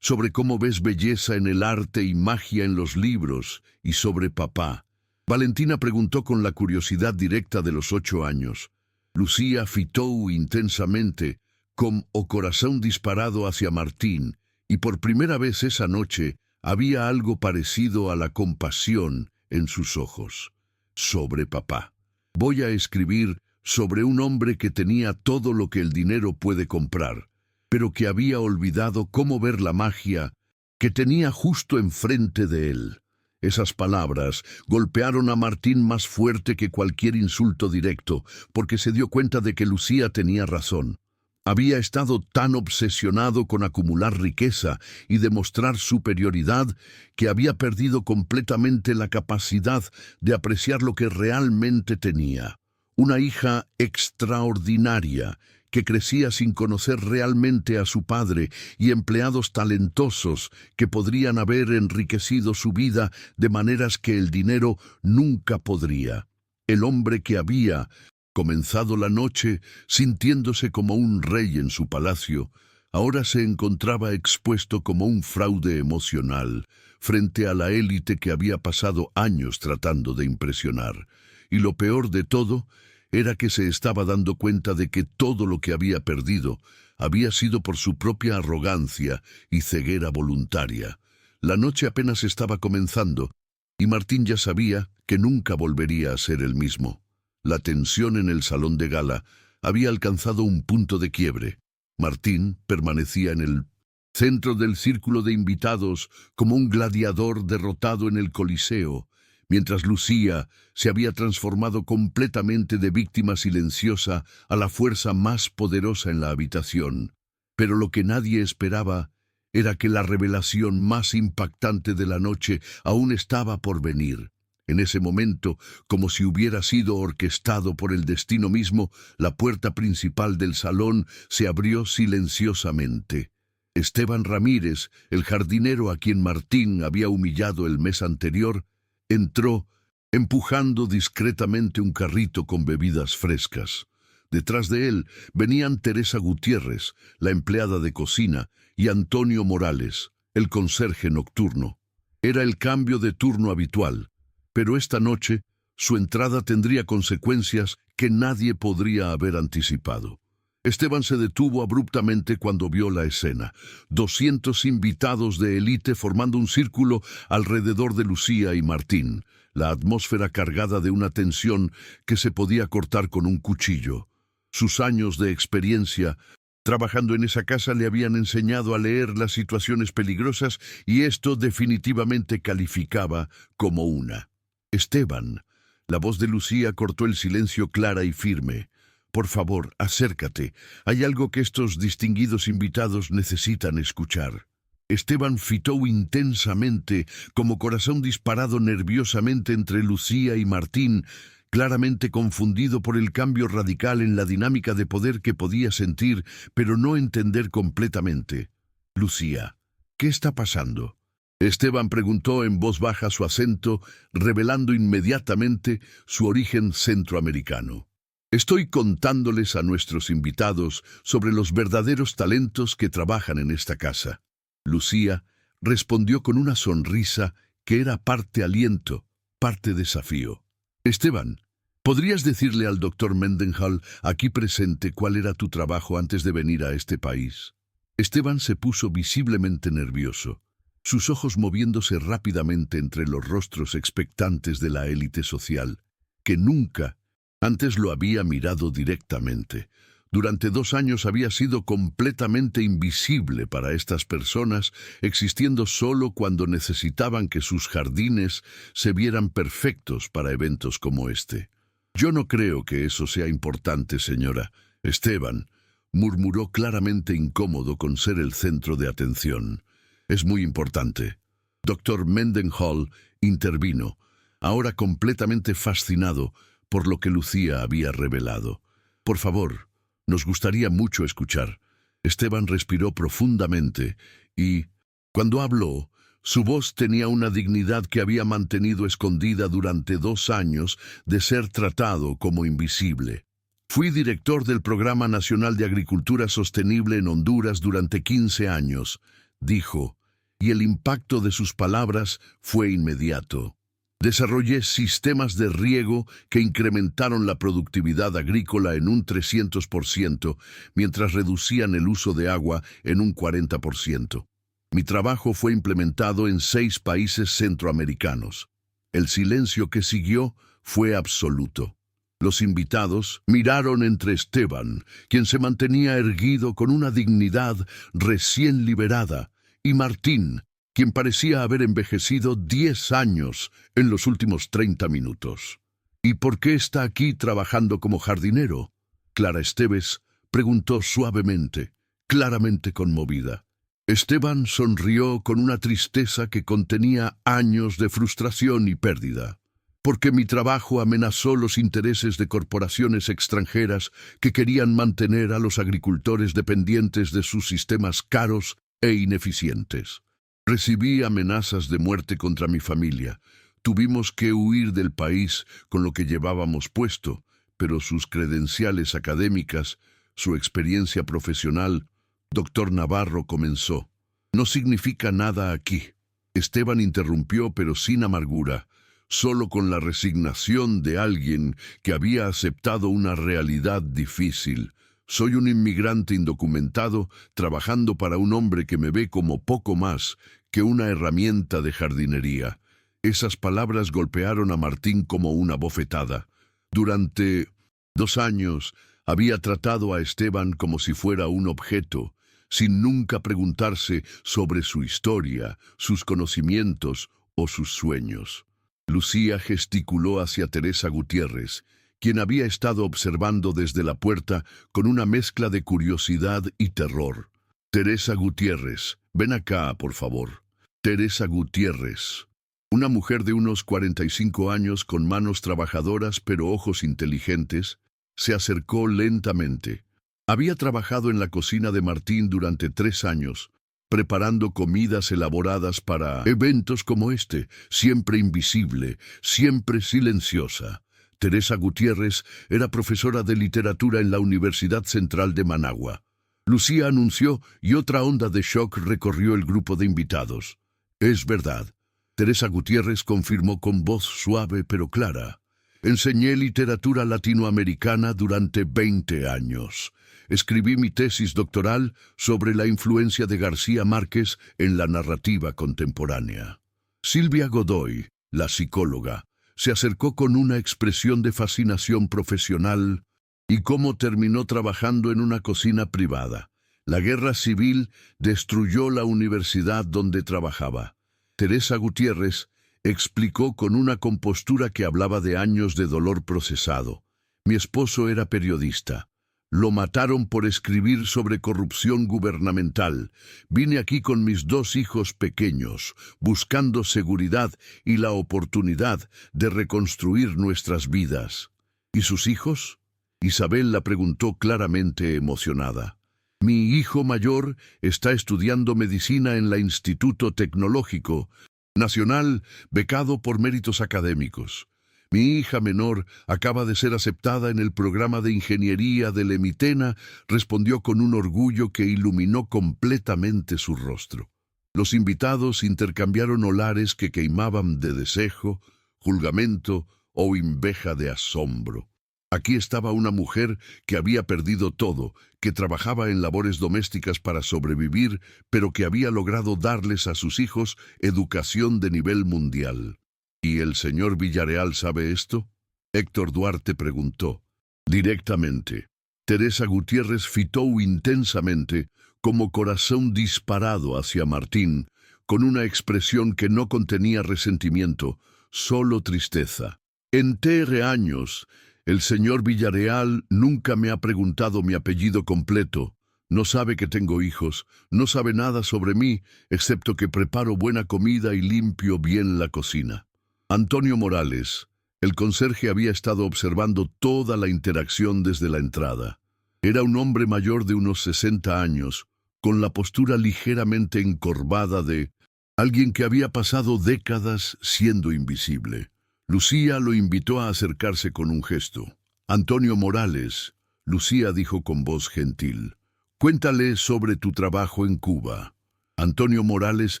sobre cómo ves belleza en el arte y magia en los libros, y sobre papá. Valentina preguntó con la curiosidad directa de los 8 años. Lucía fitó intensamente, con o corazón disparado hacia Martín, y por primera vez esa noche había algo parecido a la compasión en sus ojos. Sobre papá. Voy a escribir sobre un hombre que tenía todo lo que el dinero puede comprar, pero que había olvidado cómo ver la magia que tenía justo enfrente de él. Esas palabras golpearon a Martín más fuerte que cualquier insulto directo, porque se dio cuenta de que Lucía tenía razón. Había estado tan obsesionado con acumular riqueza y demostrar superioridad que había perdido completamente la capacidad de apreciar lo que realmente tenía. Una hija extraordinaria que crecía sin conocer realmente a su padre y empleados talentosos que podrían haber enriquecido su vida de maneras que el dinero nunca podría. El hombre que había comenzado la noche sintiéndose como un rey en su palacio, ahora se encontraba expuesto como un fraude emocional frente a la élite que había pasado años tratando de impresionar. Y lo peor de todo era que se estaba dando cuenta de que todo lo que había perdido había sido por su propia arrogancia y ceguera voluntaria. La noche apenas estaba comenzando, y Martín ya sabía que nunca volvería a ser el mismo. La tensión en el salón de gala había alcanzado un punto de quiebre. Martín permanecía en el centro del círculo de invitados como un gladiador derrotado en el Coliseo, mientras Lucía se había transformado completamente de víctima silenciosa a la fuerza más poderosa en la habitación. Pero lo que nadie esperaba era que la revelación más impactante de la noche aún estaba por venir. En ese momento, como si hubiera sido orquestado por el destino mismo, la puerta principal del salón se abrió silenciosamente. Esteban Ramírez, el jardinero a quien Martín había humillado el mes anterior, entró empujando discretamente un carrito con bebidas frescas. Detrás de él venían Teresa Gutiérrez, la empleada de cocina, y Antonio Morales, el conserje nocturno. Era el cambio de turno habitual. Pero esta noche, su entrada tendría consecuencias que nadie podría haber anticipado. Esteban se detuvo abruptamente cuando vio la escena. 200 invitados de élite formando un círculo alrededor de Lucía y Martín, la atmósfera cargada de una tensión que se podía cortar con un cuchillo. Sus años de experiencia trabajando en esa casa le habían enseñado a leer las situaciones peligrosas y esto definitivamente calificaba como una. Esteban, la voz de Lucía cortó el silencio clara y firme. Por favor, acércate. Hay algo que estos distinguidos invitados necesitan escuchar. Esteban fitó intensamente, como corazón disparado nerviosamente entre Lucía y Martín, claramente confundido por el cambio radical en la dinámica de poder que podía sentir, pero no entender completamente. Lucía, ¿qué está pasando? Esteban preguntó en voz baja su acento, revelando inmediatamente su origen centroamericano. Estoy contándoles a nuestros invitados sobre los verdaderos talentos que trabajan en esta casa. Lucía respondió con una sonrisa que era parte aliento, parte desafío. Esteban, ¿podrías decirle al doctor Mendenhall aquí presente cuál era tu trabajo antes de venir a este país? Esteban se puso visiblemente nervioso, sus ojos moviéndose rápidamente entre los rostros expectantes de la élite social, que nunca antes lo había mirado directamente. Durante 2 años había sido completamente invisible para estas personas, existiendo solo cuando necesitaban que sus jardines se vieran perfectos para eventos como este. Yo no creo que eso sea importante, señora. Esteban murmuró claramente incómodo con ser el centro de atención. Es muy importante. Dr. Mendenhall intervino, ahora completamente fascinado por lo que Lucía había revelado. Por favor, nos gustaría mucho escuchar. Esteban respiró profundamente y, cuando habló, su voz tenía una dignidad que había mantenido escondida durante 2 años de ser tratado como invisible. Fui director del Programa Nacional de Agricultura Sostenible en Honduras durante 15 años, dijo, y el impacto de sus palabras fue inmediato. Desarrollé sistemas de riego que incrementaron la productividad agrícola en un 300%, mientras reducían el uso de agua en un 40%. Mi trabajo fue implementado en 6 países centroamericanos. El silencio que siguió fue absoluto. Los invitados miraron entre Esteban, quien se mantenía erguido con una dignidad recién liberada, y Martín, quien parecía haber envejecido 10 años en los últimos 30 minutos. ¿Y por qué está aquí trabajando como jardinero? Clara Esteves preguntó suavemente, claramente conmovida. Esteban sonrió con una tristeza que contenía años de frustración y pérdida. Porque mi trabajo amenazó los intereses de corporaciones extranjeras que querían mantener a los agricultores dependientes de sus sistemas caros e ineficientes. Recibí amenazas de muerte contra mi familia. Tuvimos que huir del país con lo que llevábamos puesto, pero sus credenciales académicas, su experiencia profesional, doctor Navarro comenzó. No significa nada aquí. Esteban interrumpió, pero sin amargura, solo con la resignación de alguien que había aceptado una realidad difícil. Soy un inmigrante indocumentado trabajando para un hombre que me ve como poco más que una herramienta de jardinería. Esas palabras golpearon a Martín como una bofetada. Durante 2 años había tratado a Esteban como si fuera un objeto, sin nunca preguntarse sobre su historia, sus conocimientos o sus sueños. Lucía gesticuló hacia Teresa Gutiérrez, quien había estado observando desde la puerta con una mezcla de curiosidad y terror. Teresa Gutiérrez, ven acá, por favor. Teresa Gutiérrez, una mujer de unos 45 años con manos trabajadoras pero ojos inteligentes, se acercó lentamente. Había trabajado en la cocina de Martín durante 3 años, preparando comidas elaboradas para eventos como este, siempre invisible, siempre silenciosa. Teresa Gutiérrez era profesora de literatura en la Universidad Central de Managua. Lucía anunció y otra onda de shock recorrió el grupo de invitados. Es verdad. Teresa Gutiérrez confirmó con voz suave pero clara. Enseñé literatura latinoamericana durante 20 años. Escribí mi tesis doctoral sobre la influencia de García Márquez en la narrativa contemporánea. Silvia Godoy, la psicóloga, se acercó con una expresión de fascinación profesional y cómo terminó trabajando en una cocina privada. La guerra civil destruyó la universidad donde trabajaba. Teresa Gutiérrez explicó con una compostura que hablaba de años de dolor procesado. Mi esposo era periodista. Lo mataron por escribir sobre corrupción gubernamental. Vine aquí con mis 2 hijos pequeños, buscando seguridad y la oportunidad de reconstruir nuestras vidas. ¿Y sus hijos? Isabel la preguntó claramente emocionada. Mi hijo mayor está estudiando medicina en el Instituto Tecnológico Nacional, becado por méritos académicos. Mi hija menor acaba de ser aceptada en el programa de ingeniería del Emitena, respondió con un orgullo que iluminó completamente su rostro. Los invitados intercambiaron olares que queimaban de desejo, julgamento o inveja de asombro. Aquí estaba una mujer que había perdido todo, que trabajaba en labores domésticas para sobrevivir, pero que había logrado darles a sus hijos educación de nivel mundial. ¿Y el señor Villarreal sabe esto? Héctor Duarte preguntó. Directamente. Teresa Gutiérrez fitó intensamente, como corazón disparado hacia Martín, con una expresión que no contenía resentimiento, solo tristeza. En años, el señor Villarreal nunca me ha preguntado mi apellido completo. No sabe que tengo hijos, no sabe nada sobre mí, excepto que preparo buena comida y limpio bien la cocina. Antonio Morales, el conserje, había estado observando toda la interacción desde la entrada. Era un hombre mayor de unos 60 años, con la postura ligeramente encorvada de alguien que había pasado décadas siendo invisible. Lucía lo invitó a acercarse con un gesto. Antonio Morales, Lucía dijo con voz gentil, cuéntale sobre tu trabajo en Cuba. Antonio Morales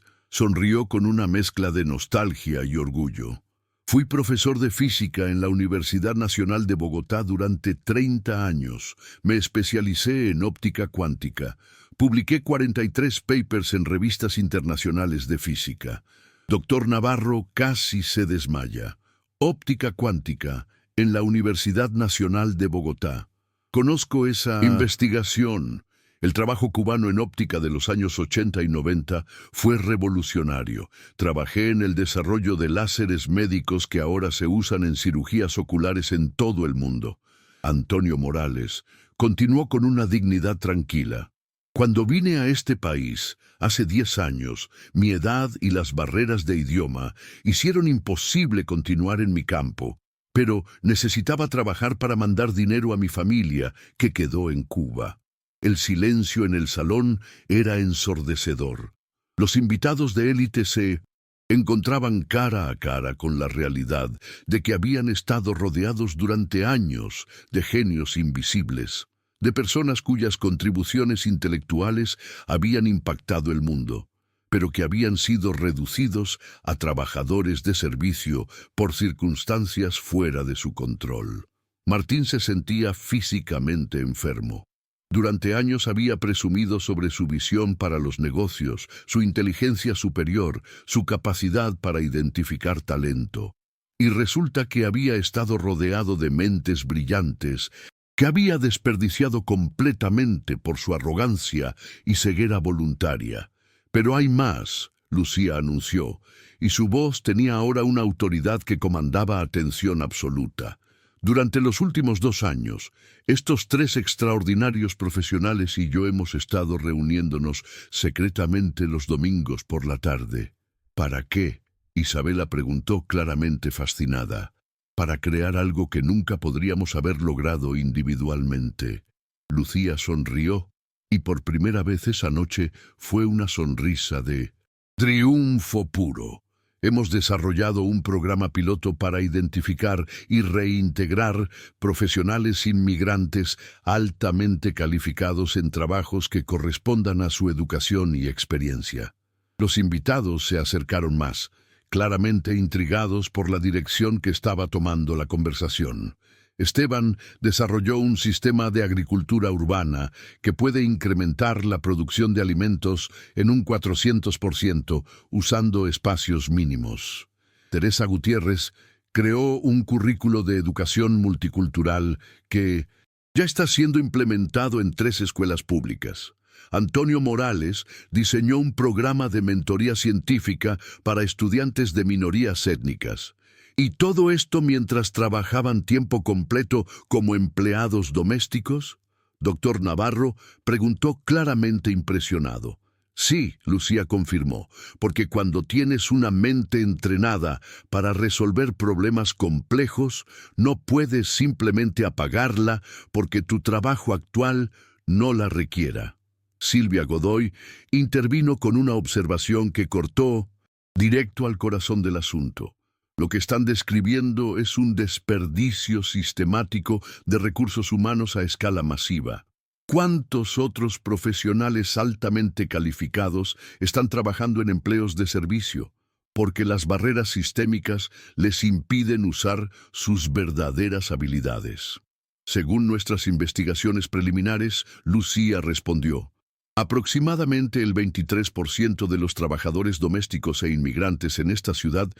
sonrió con una mezcla de nostalgia y orgullo. Fui profesor de física en la Universidad Nacional de Bogotá durante 30 años. Me especialicé en óptica cuántica. Publiqué 43 papers en revistas internacionales de física. Doctor Navarro casi se desmaya. Óptica cuántica en la Universidad Nacional de Bogotá. Conozco esa investigación. El trabajo cubano en óptica de los años 80 y 90 fue revolucionario. Trabajé en el desarrollo de láseres médicos que ahora se usan en cirugías oculares en todo el mundo. Antonio Morales, Continuó con una dignidad tranquila. Cuando vine a este país, hace 10 años, mi edad y las barreras de idioma hicieron imposible continuar en mi campo, pero necesitaba trabajar para mandar dinero a mi familia, que quedó en Cuba. El silencio en el salón era ensordecedor. Los invitados de élite se encontraban cara a cara con la realidad de que habían estado rodeados durante años de genios invisibles, de personas cuyas contribuciones intelectuales habían impactado el mundo, pero que habían sido reducidos a trabajadores de servicio por circunstancias fuera de su control. Martín se sentía físicamente enfermo. Durante años había presumido sobre su visión para los negocios, su inteligencia superior, su capacidad para identificar talento. Y resulta que había estado rodeado de mentes brillantes, que había desperdiciado completamente por su arrogancia y ceguera voluntaria. Pero hay más, Lucía anunció, y su voz tenía ahora una autoridad que comandaba atención absoluta. Durante los últimos 2 años, estos 3 extraordinarios profesionales y yo hemos estado reuniéndonos secretamente los domingos por la tarde. ¿Para qué? Isabela preguntó claramente fascinada. Para crear algo que nunca podríamos haber logrado individualmente. Lucía sonrió, y por primera vez esa noche fue una sonrisa de triunfo puro. Hemos desarrollado un programa piloto para identificar y reintegrar profesionales inmigrantes altamente calificados en trabajos que correspondan a su educación y experiencia. Los invitados se acercaron más, claramente intrigados por la dirección que estaba tomando la conversación. Esteban desarrolló un sistema de agricultura urbana que puede incrementar la producción de alimentos en un 400% usando espacios mínimos. Teresa Gutiérrez creó un currículo de educación multicultural que ya está siendo implementado en 3 escuelas públicas. Antonio Morales diseñó un programa de mentoría científica para estudiantes de minorías étnicas. ¿Y todo esto mientras trabajaban tiempo completo como empleados domésticos? Doctor Navarro preguntó claramente impresionado. Sí, Lucía confirmó, porque cuando tienes una mente entrenada para resolver problemas complejos, no puedes simplemente apagarla porque tu trabajo actual no la requiera. Silvia Godoy intervino con una observación que cortó directo al corazón del asunto. Lo que están describiendo es un desperdicio sistemático de recursos humanos a escala masiva. ¿Cuántos otros profesionales altamente calificados están trabajando en empleos de servicio? Porque las barreras sistémicas les impiden usar sus verdaderas habilidades. Según nuestras investigaciones preliminares, Lucía respondió: aproximadamente el 23% de los trabajadores domésticos e inmigrantes en esta ciudad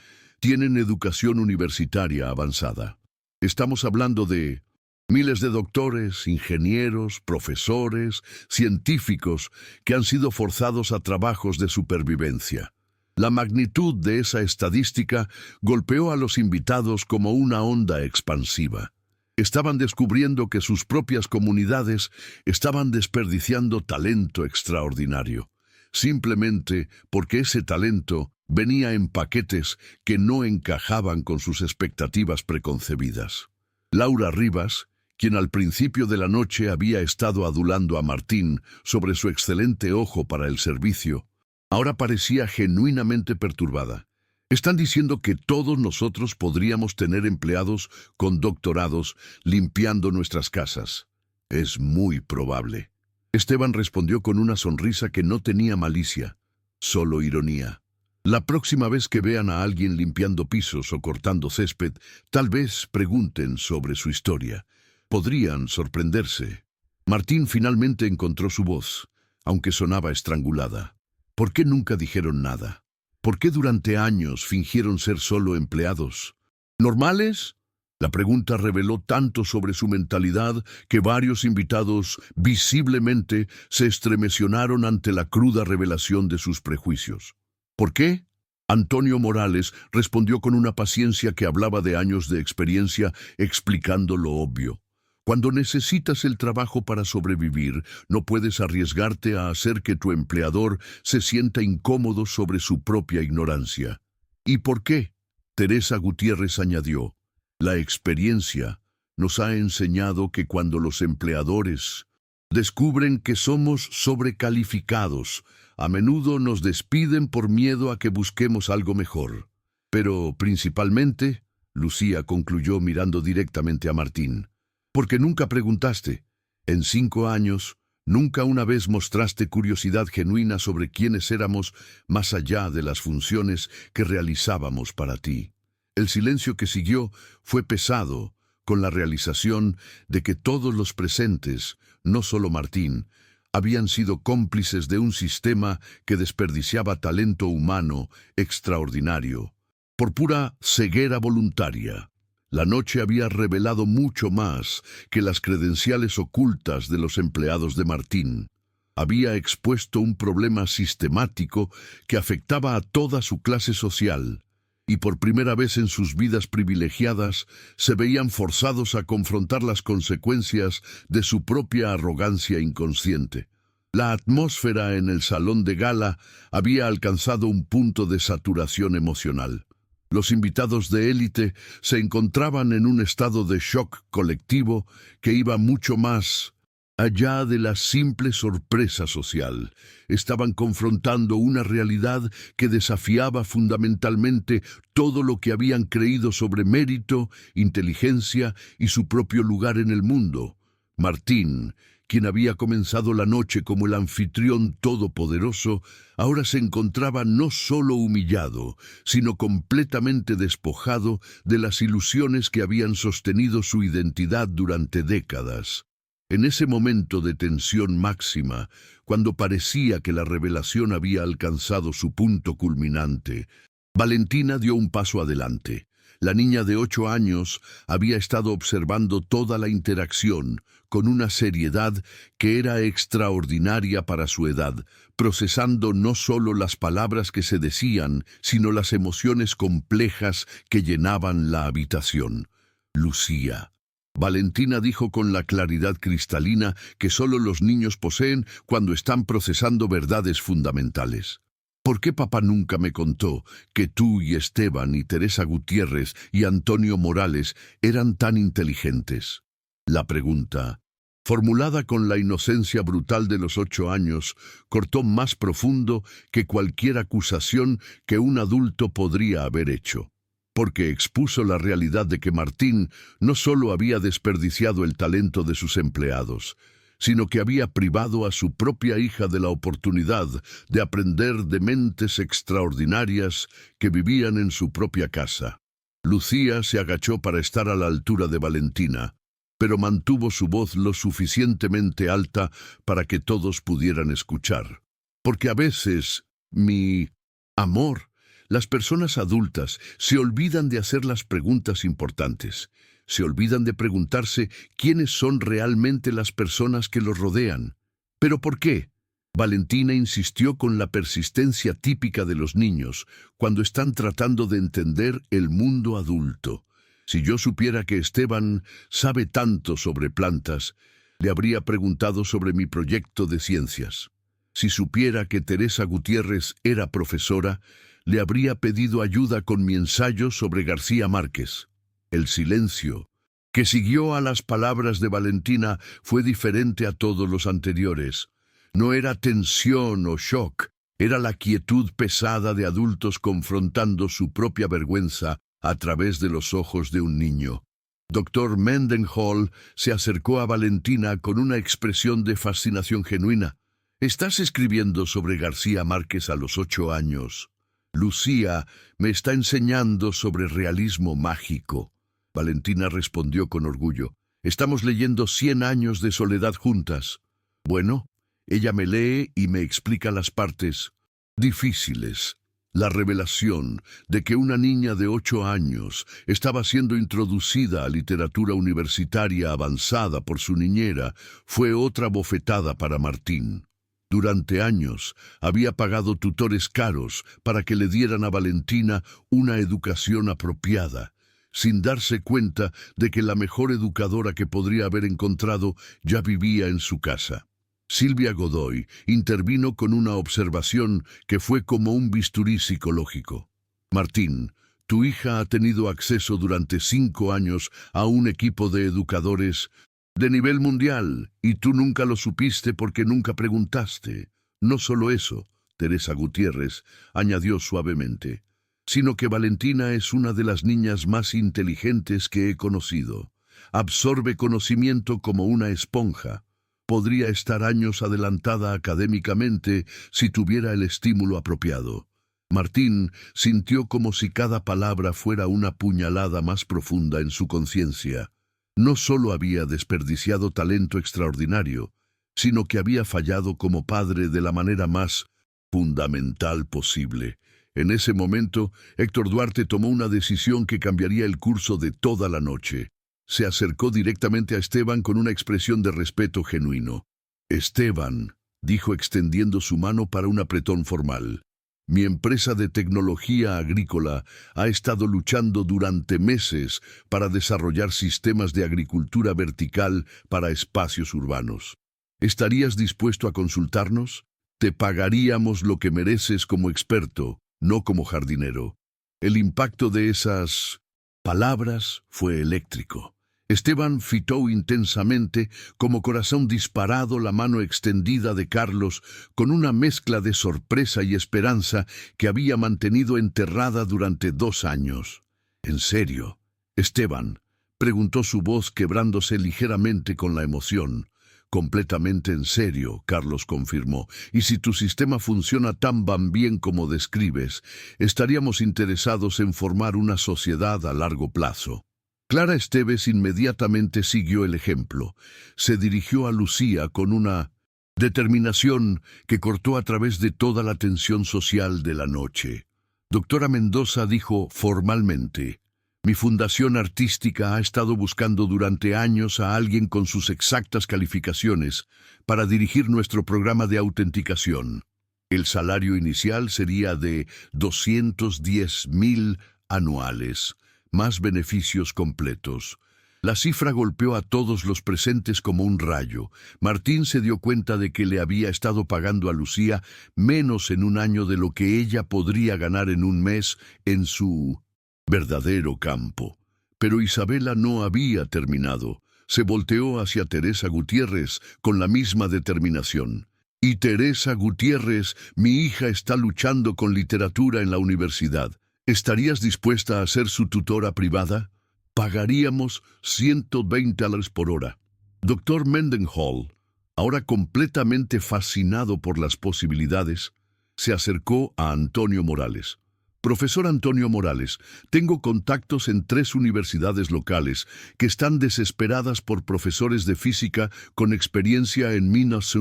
tienen educación universitaria avanzada. Estamos hablando de miles de doctores, ingenieros, profesores, científicos que han sido forzados a trabajos de supervivencia. La magnitud de esa estadística golpeó a los invitados como una onda expansiva. Estaban descubriendo que sus propias comunidades estaban desperdiciando talento extraordinario, simplemente porque ese talento venía en paquetes que no encajaban con sus expectativas preconcebidas. Laura Rivas, quien al principio de la noche había estado adulando a Martín sobre su excelente ojo para el servicio, ahora parecía genuinamente perturbada. Están diciendo que todos nosotros podríamos tener empleados con doctorados limpiando nuestras casas. Es muy probable. Esteban respondió con una sonrisa que no tenía malicia, solo ironía. La próxima vez que vean a alguien limpiando pisos o cortando césped, tal vez pregunten sobre su historia. Podrían sorprenderse. Martín finalmente encontró su voz, aunque sonaba estrangulada. ¿Por qué nunca dijeron nada? ¿Por qué durante años fingieron ser solo empleados? ¿Normales? La pregunta reveló tanto sobre su mentalidad que varios invitados visiblemente se estremecionaron ante la cruda revelación de sus prejuicios. ¿Por qué? Antonio Morales respondió con una paciencia que hablaba de años de experiencia, explicando lo obvio. Cuando necesitas el trabajo para sobrevivir, no puedes arriesgarte a hacer que tu empleador se sienta incómodo sobre su propia ignorancia. ¿Y por qué? Teresa Gutiérrez añadió, la experiencia nos ha enseñado que cuando los empleadores descubren que somos sobrecalificados, a menudo nos despiden por miedo a que busquemos algo mejor. Pero principalmente, Lucía concluyó mirando directamente a Martín, porque nunca preguntaste. En 5 años, nunca una vez mostraste curiosidad genuina sobre quiénes éramos más allá de las funciones que realizábamos para ti. El silencio que siguió fue pesado, con la realización de que todos los presentes, no solo Martín, habían sido cómplices de un sistema que desperdiciaba talento humano extraordinario, por pura ceguera voluntaria. La noche había revelado mucho más que las credenciales ocultas de los empleados de Martín. Había expuesto un problema sistemático que afectaba a toda su clase social, y por primera vez en sus vidas privilegiadas se veían forzados a confrontar las consecuencias de su propia arrogancia inconsciente. La atmósfera en el salón de gala había alcanzado un punto de saturación emocional. Los invitados de élite se encontraban en un estado de shock colectivo que iba mucho más allá de la simple sorpresa social. Estaban confrontando una realidad que desafiaba fundamentalmente todo lo que habían creído sobre mérito, inteligencia y su propio lugar en el mundo. Martín, quien había comenzado la noche como el anfitrión todopoderoso, ahora se encontraba no solo humillado, sino completamente despojado de las ilusiones que habían sostenido su identidad durante décadas. En ese momento de tensión máxima, cuando parecía que la revelación había alcanzado su punto culminante, Valentina dio un paso adelante. La niña de 8 años había estado observando toda la interacción con una seriedad que era extraordinaria para su edad, procesando no solo las palabras que se decían, sino las emociones complejas que llenaban la habitación. Lucía. Valentina dijo con la claridad cristalina que solo los niños poseen cuando están procesando verdades fundamentales. ¿Por qué papá nunca me contó que tú y Esteban y Teresa Gutiérrez y Antonio Morales eran tan inteligentes? La pregunta, formulada con la inocencia brutal de los 8 años, cortó más profundo que cualquier acusación que un adulto podría haber hecho, porque expuso la realidad de que Martín no solo había desperdiciado el talento de sus empleados, sino que había privado a su propia hija de la oportunidad de aprender de mentes extraordinarias que vivían en su propia casa. Lucía se agachó para estar a la altura de Valentina, pero mantuvo su voz lo suficientemente alta para que todos pudieran escuchar. Porque a veces, mi amor, las personas adultas se olvidan de hacer las preguntas importantes. Se olvidan de preguntarse quiénes son realmente las personas que los rodean. ¿Pero por qué? Valentina insistió con la persistencia típica de los niños cuando están tratando de entender el mundo adulto. Si yo supiera que Esteban sabe tanto sobre plantas, le habría preguntado sobre mi proyecto de ciencias. Si supiera que Teresa Gutiérrez era profesora, le habría pedido ayuda con mi ensayo sobre García Márquez. El silencio que siguió a las palabras de Valentina fue diferente a todos los anteriores. No era tensión o shock, era la quietud pesada de adultos confrontando su propia vergüenza a través de los ojos de un niño. Dr. Mendenhall se acercó a Valentina con una expresión de fascinación genuina. «¿Estás escribiendo sobre García Márquez a los 8 años? Lucía me está enseñando sobre realismo mágico». Valentina respondió con orgullo. «Estamos leyendo 100 años de soledad juntas». Bueno, ella me lee y me explica las partes difíciles. La revelación de que una niña de 8 años estaba siendo introducida a literatura universitaria avanzada por su niñera fue otra bofetada para Martín. Durante años había pagado tutores caros para que le dieran a Valentina una educación apropiada. sin darse cuenta de que la mejor educadora que podría haber encontrado ya vivía en su casa. Silvia Godoy intervino con una observación que fue como un bisturí psicológico. Martín, tu hija ha tenido acceso durante 5 años a un equipo de educadores de nivel mundial, y tú nunca lo supiste porque nunca preguntaste. No solo eso, Teresa Gutiérrez añadió suavemente, sino que Valentina es una de las niñas más inteligentes que he conocido. Absorbe conocimiento como una esponja. Podría estar años adelantada académicamente si tuviera el estímulo apropiado. Martín sintió como si cada palabra fuera una puñalada más profunda en su conciencia. No solo había desperdiciado talento extraordinario, sino que había fallado como padre de la manera más fundamental posible. En ese momento, Héctor Duarte tomó una decisión que cambiaría el curso de toda la noche. Se acercó directamente a Esteban con una expresión de respeto genuino. «Esteban», dijo extendiendo su mano para un apretón formal, «mi empresa de tecnología agrícola ha estado luchando durante meses para desarrollar sistemas de agricultura vertical para espacios urbanos. ¿Estarías dispuesto a consultarnos? Te pagaríamos lo que mereces como experto, no como jardinero». El impacto de esas palabras fue eléctrico. Esteban fitó intensamente, como corazón disparado, la mano extendida de Carlos con una mezcla de sorpresa y esperanza que había mantenido enterrada durante 2 años. «¿En serio, Esteban?», preguntó su voz quebrándose ligeramente con la emoción. «Completamente en serio», Carlos confirmó. «Y si tu sistema funciona tan bien como describes, estaríamos interesados en formar una sociedad a largo plazo». Clara Esteves inmediatamente siguió el ejemplo. Se dirigió a Lucía con una determinación que cortó a través de toda la tensión social de la noche. «Doctora Mendoza», dijo formalmente, «mi fundación artística ha estado buscando durante años a alguien con sus exactas calificaciones para dirigir nuestro programa de autenticación. El salario inicial sería de 210,000 anuales, más beneficios completos». La cifra golpeó a todos los presentes como un rayo. Martín se dio cuenta de que le había estado pagando a Lucía menos en un año de lo que ella podría ganar en un mes en su verdadero campo. Pero Isabela no había terminado. Se volteó hacia Teresa Gutiérrez con la misma determinación. «Y Teresa Gutiérrez, mi hija está luchando con literatura en la universidad. ¿Estarías dispuesta a ser su tutora privada? Pagaríamos $120 por hora». Doctor Mendenhall, ahora completamente fascinado por las posibilidades, se acercó a Antonio Morales. «Profesor Antonio Morales, tengo contactos en 3 universidades locales que están desesperadas por profesores de física con experiencia en minas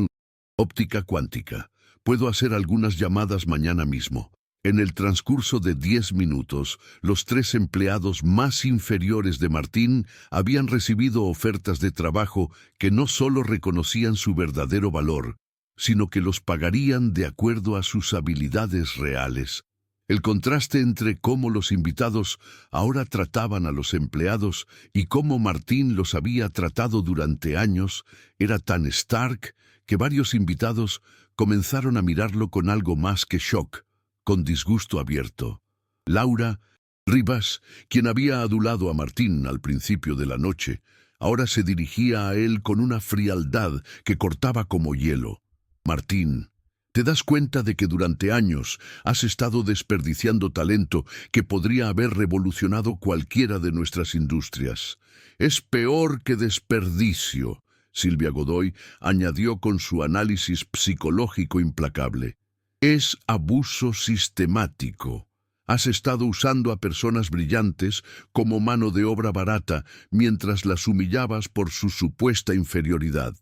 óptica cuántica. Puedo hacer algunas llamadas mañana mismo». En el transcurso de 10 minutos, los 3 empleados más inferiores de Martín habían recibido ofertas de trabajo que no solo reconocían su verdadero valor, sino que los pagarían de acuerdo a sus habilidades reales. El contraste entre cómo los invitados ahora trataban a los empleados y cómo Martín los había tratado durante años era tan stark que varios invitados comenzaron a mirarlo con algo más que shock, con disgusto abierto. Laura Rivas, quien había adulado a Martín al principio de la noche, ahora se dirigía a él con una frialdad que cortaba como hielo. «Martín, ¿te das cuenta de que durante años has estado desperdiciando talento que podría haber revolucionado cualquiera de nuestras industrias? Es peor que desperdicio», Silvia Godoy añadió con su análisis psicológico implacable. «Es abuso sistemático. Has estado usando a personas brillantes como mano de obra barata mientras las humillabas por su supuesta inferioridad».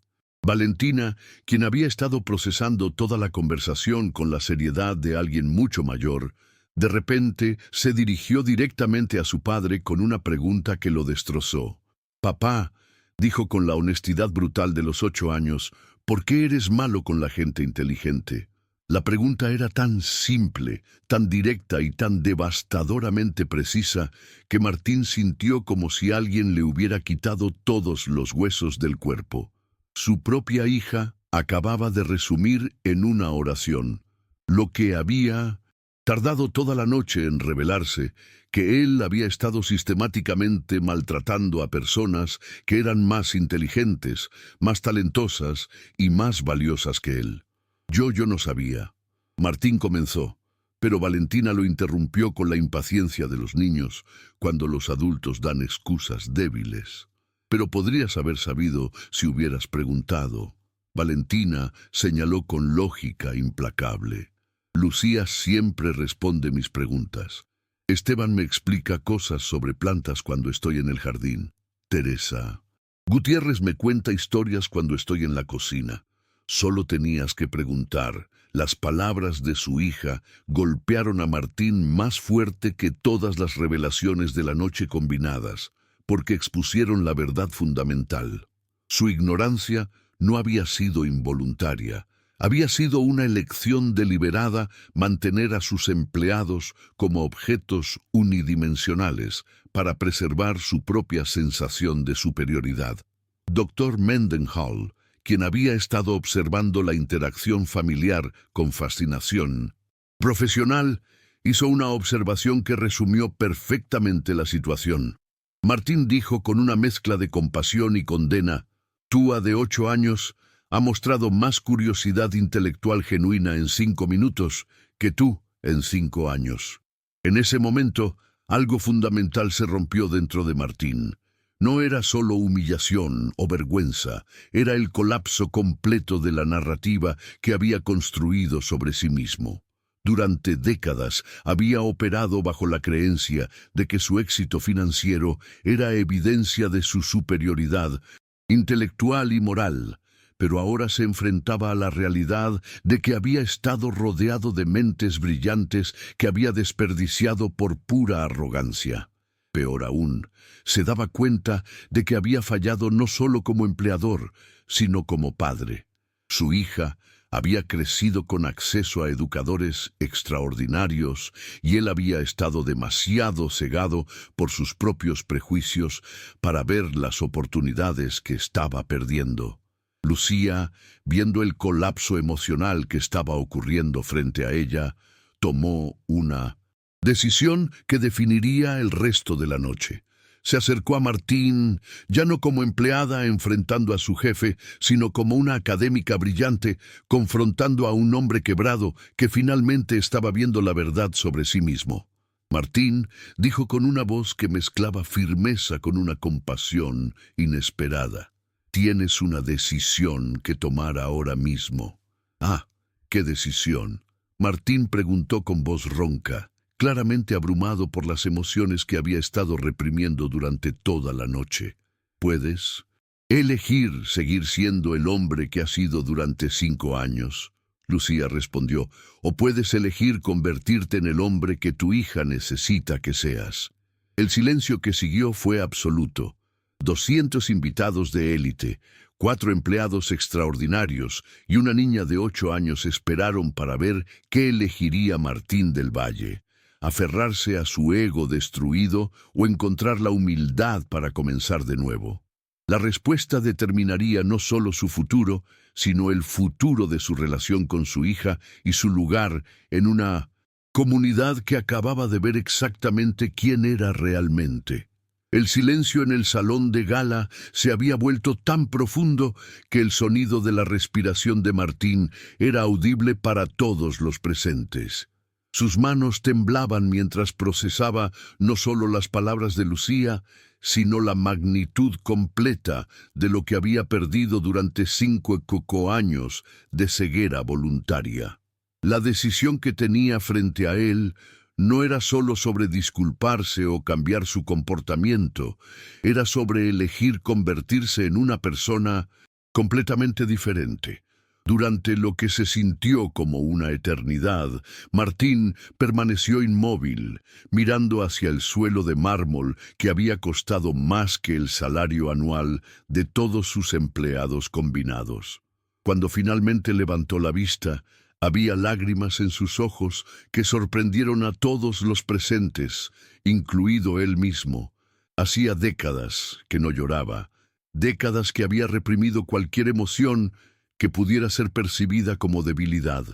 Valentina, quien había estado procesando toda la conversación con la seriedad de alguien mucho mayor, de repente se dirigió directamente a su padre con una pregunta que lo destrozó. «Papá», dijo con la honestidad brutal de los 8 años, «¿por qué eres malo con la gente inteligente? La pregunta era tan simple, tan directa y tan devastadoramente precisa que Martín sintió como si alguien le hubiera quitado todos los huesos del cuerpo. Su propia hija acababa de resumir en una oración lo que había tardado toda la noche en revelarse, que él había estado sistemáticamente maltratando a personas que eran más inteligentes, más talentosas y más valiosas que él. Yo no sabía. Martín comenzó, pero Valentina lo interrumpió con la impaciencia de los niños cuando los adultos dan excusas débiles. Pero podrías haber sabido si hubieras preguntado. Valentina señaló con lógica implacable. Lucía siempre responde mis preguntas. Esteban me explica cosas sobre plantas cuando estoy en el jardín. Teresa. Gutiérrez me cuenta historias cuando estoy en la cocina. Solo tenías que preguntar. Las palabras de su hija golpearon a Martín más fuerte que todas las revelaciones de la noche combinadas, porque expusieron la verdad fundamental. Su ignorancia no había sido involuntaria. Había sido una elección deliberada mantener a sus empleados como objetos unidimensionales para preservar su propia sensación de superioridad. Dr. Mendenhall, quien había estado observando la interacción familiar con fascinación profesional, hizo una observación que resumió perfectamente la situación. Martín dijo con una mezcla de compasión y condena: Túa, de 8 años, ha mostrado más curiosidad intelectual genuina en 5 minutos que tú en 5 años. En ese momento, algo fundamental se rompió dentro de Martín. No era solo humillación o vergüenza, era el colapso completo de la narrativa que había construido sobre sí mismo. Durante décadas había operado bajo la creencia de que su éxito financiero era evidencia de su superioridad intelectual y moral, pero ahora se enfrentaba a la realidad de que había estado rodeado de mentes brillantes que había desperdiciado por pura arrogancia. Peor aún, se daba cuenta de que había fallado no solo como empleador, sino como padre. Su hija había crecido con acceso a educadores extraordinarios y él había estado demasiado cegado por sus propios prejuicios para ver las oportunidades que estaba perdiendo. Lucía, viendo el colapso emocional que estaba ocurriendo frente a ella, tomó una decisión que definiría el resto de la noche. Se acercó a Martín, ya no como empleada enfrentando a su jefe, sino como una académica brillante, confrontando a un hombre quebrado que finalmente estaba viendo la verdad sobre sí mismo. Martín dijo con una voz que mezclaba firmeza con una compasión inesperada: Tienes una decisión que tomar ahora mismo. Ah, ¿qué decisión? Martín preguntó con voz ronca, claramente abrumado por las emociones que había estado reprimiendo durante toda la noche. ¿Puedes elegir seguir siendo el hombre que has sido durante 5 años? Lucía respondió. O puedes elegir convertirte en el hombre que tu hija necesita que seas. El silencio que siguió fue absoluto. 200 invitados de élite, 4 empleados extraordinarios y una niña de 8 años esperaron para ver qué elegiría Martín del Valle: aferrarse a su ego destruido o encontrar la humildad para comenzar de nuevo. La respuesta determinaría no solo su futuro, sino el futuro de su relación con su hija y su lugar en una comunidad que acababa de ver exactamente quién era realmente. El silencio en el salón de gala se había vuelto tan profundo que el sonido de la respiración de Martín era audible para todos los presentes. Sus manos temblaban mientras procesaba no solo las palabras de Lucía, sino la magnitud completa de lo que había perdido durante 5 años de ceguera voluntaria. La decisión que tenía frente a él no era solo sobre disculparse o cambiar su comportamiento, era sobre elegir convertirse en una persona completamente diferente. Durante lo que se sintió como una eternidad, Martín permaneció inmóvil, mirando hacia el suelo de mármol que había costado más que el salario anual de todos sus empleados combinados. Cuando finalmente levantó la vista, Había lágrimas en sus ojos que sorprendieron a todos los presentes, incluido él mismo. Hacía décadas que no lloraba, décadas que había reprimido cualquier emoción que pudiera ser percibida como debilidad.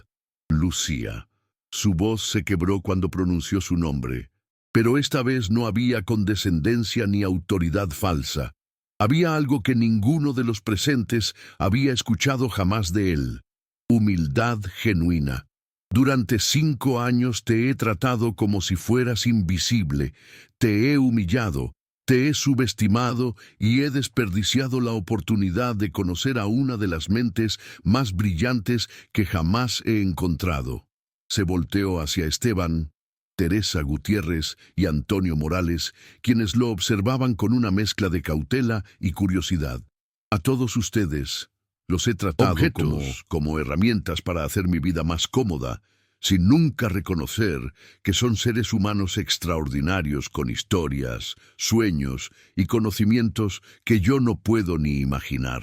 Lucía. Su voz se quebró cuando pronunció su nombre, pero esta vez no había condescendencia ni autoridad falsa. Había algo que ninguno de los presentes había escuchado jamás de él: humildad genuina. Durante 5 años te he tratado como si fueras invisible, te he humillado, te he subestimado y he desperdiciado la oportunidad de conocer a una de las mentes más brillantes que jamás he encontrado. Se volteó hacia Esteban, Teresa Gutiérrez y Antonio Morales, quienes lo observaban con una mezcla de cautela y curiosidad. A todos ustedes los he tratado como herramientas para hacer mi vida más cómoda, sin nunca reconocer que son seres humanos extraordinarios con historias, sueños y conocimientos que yo no puedo ni imaginar.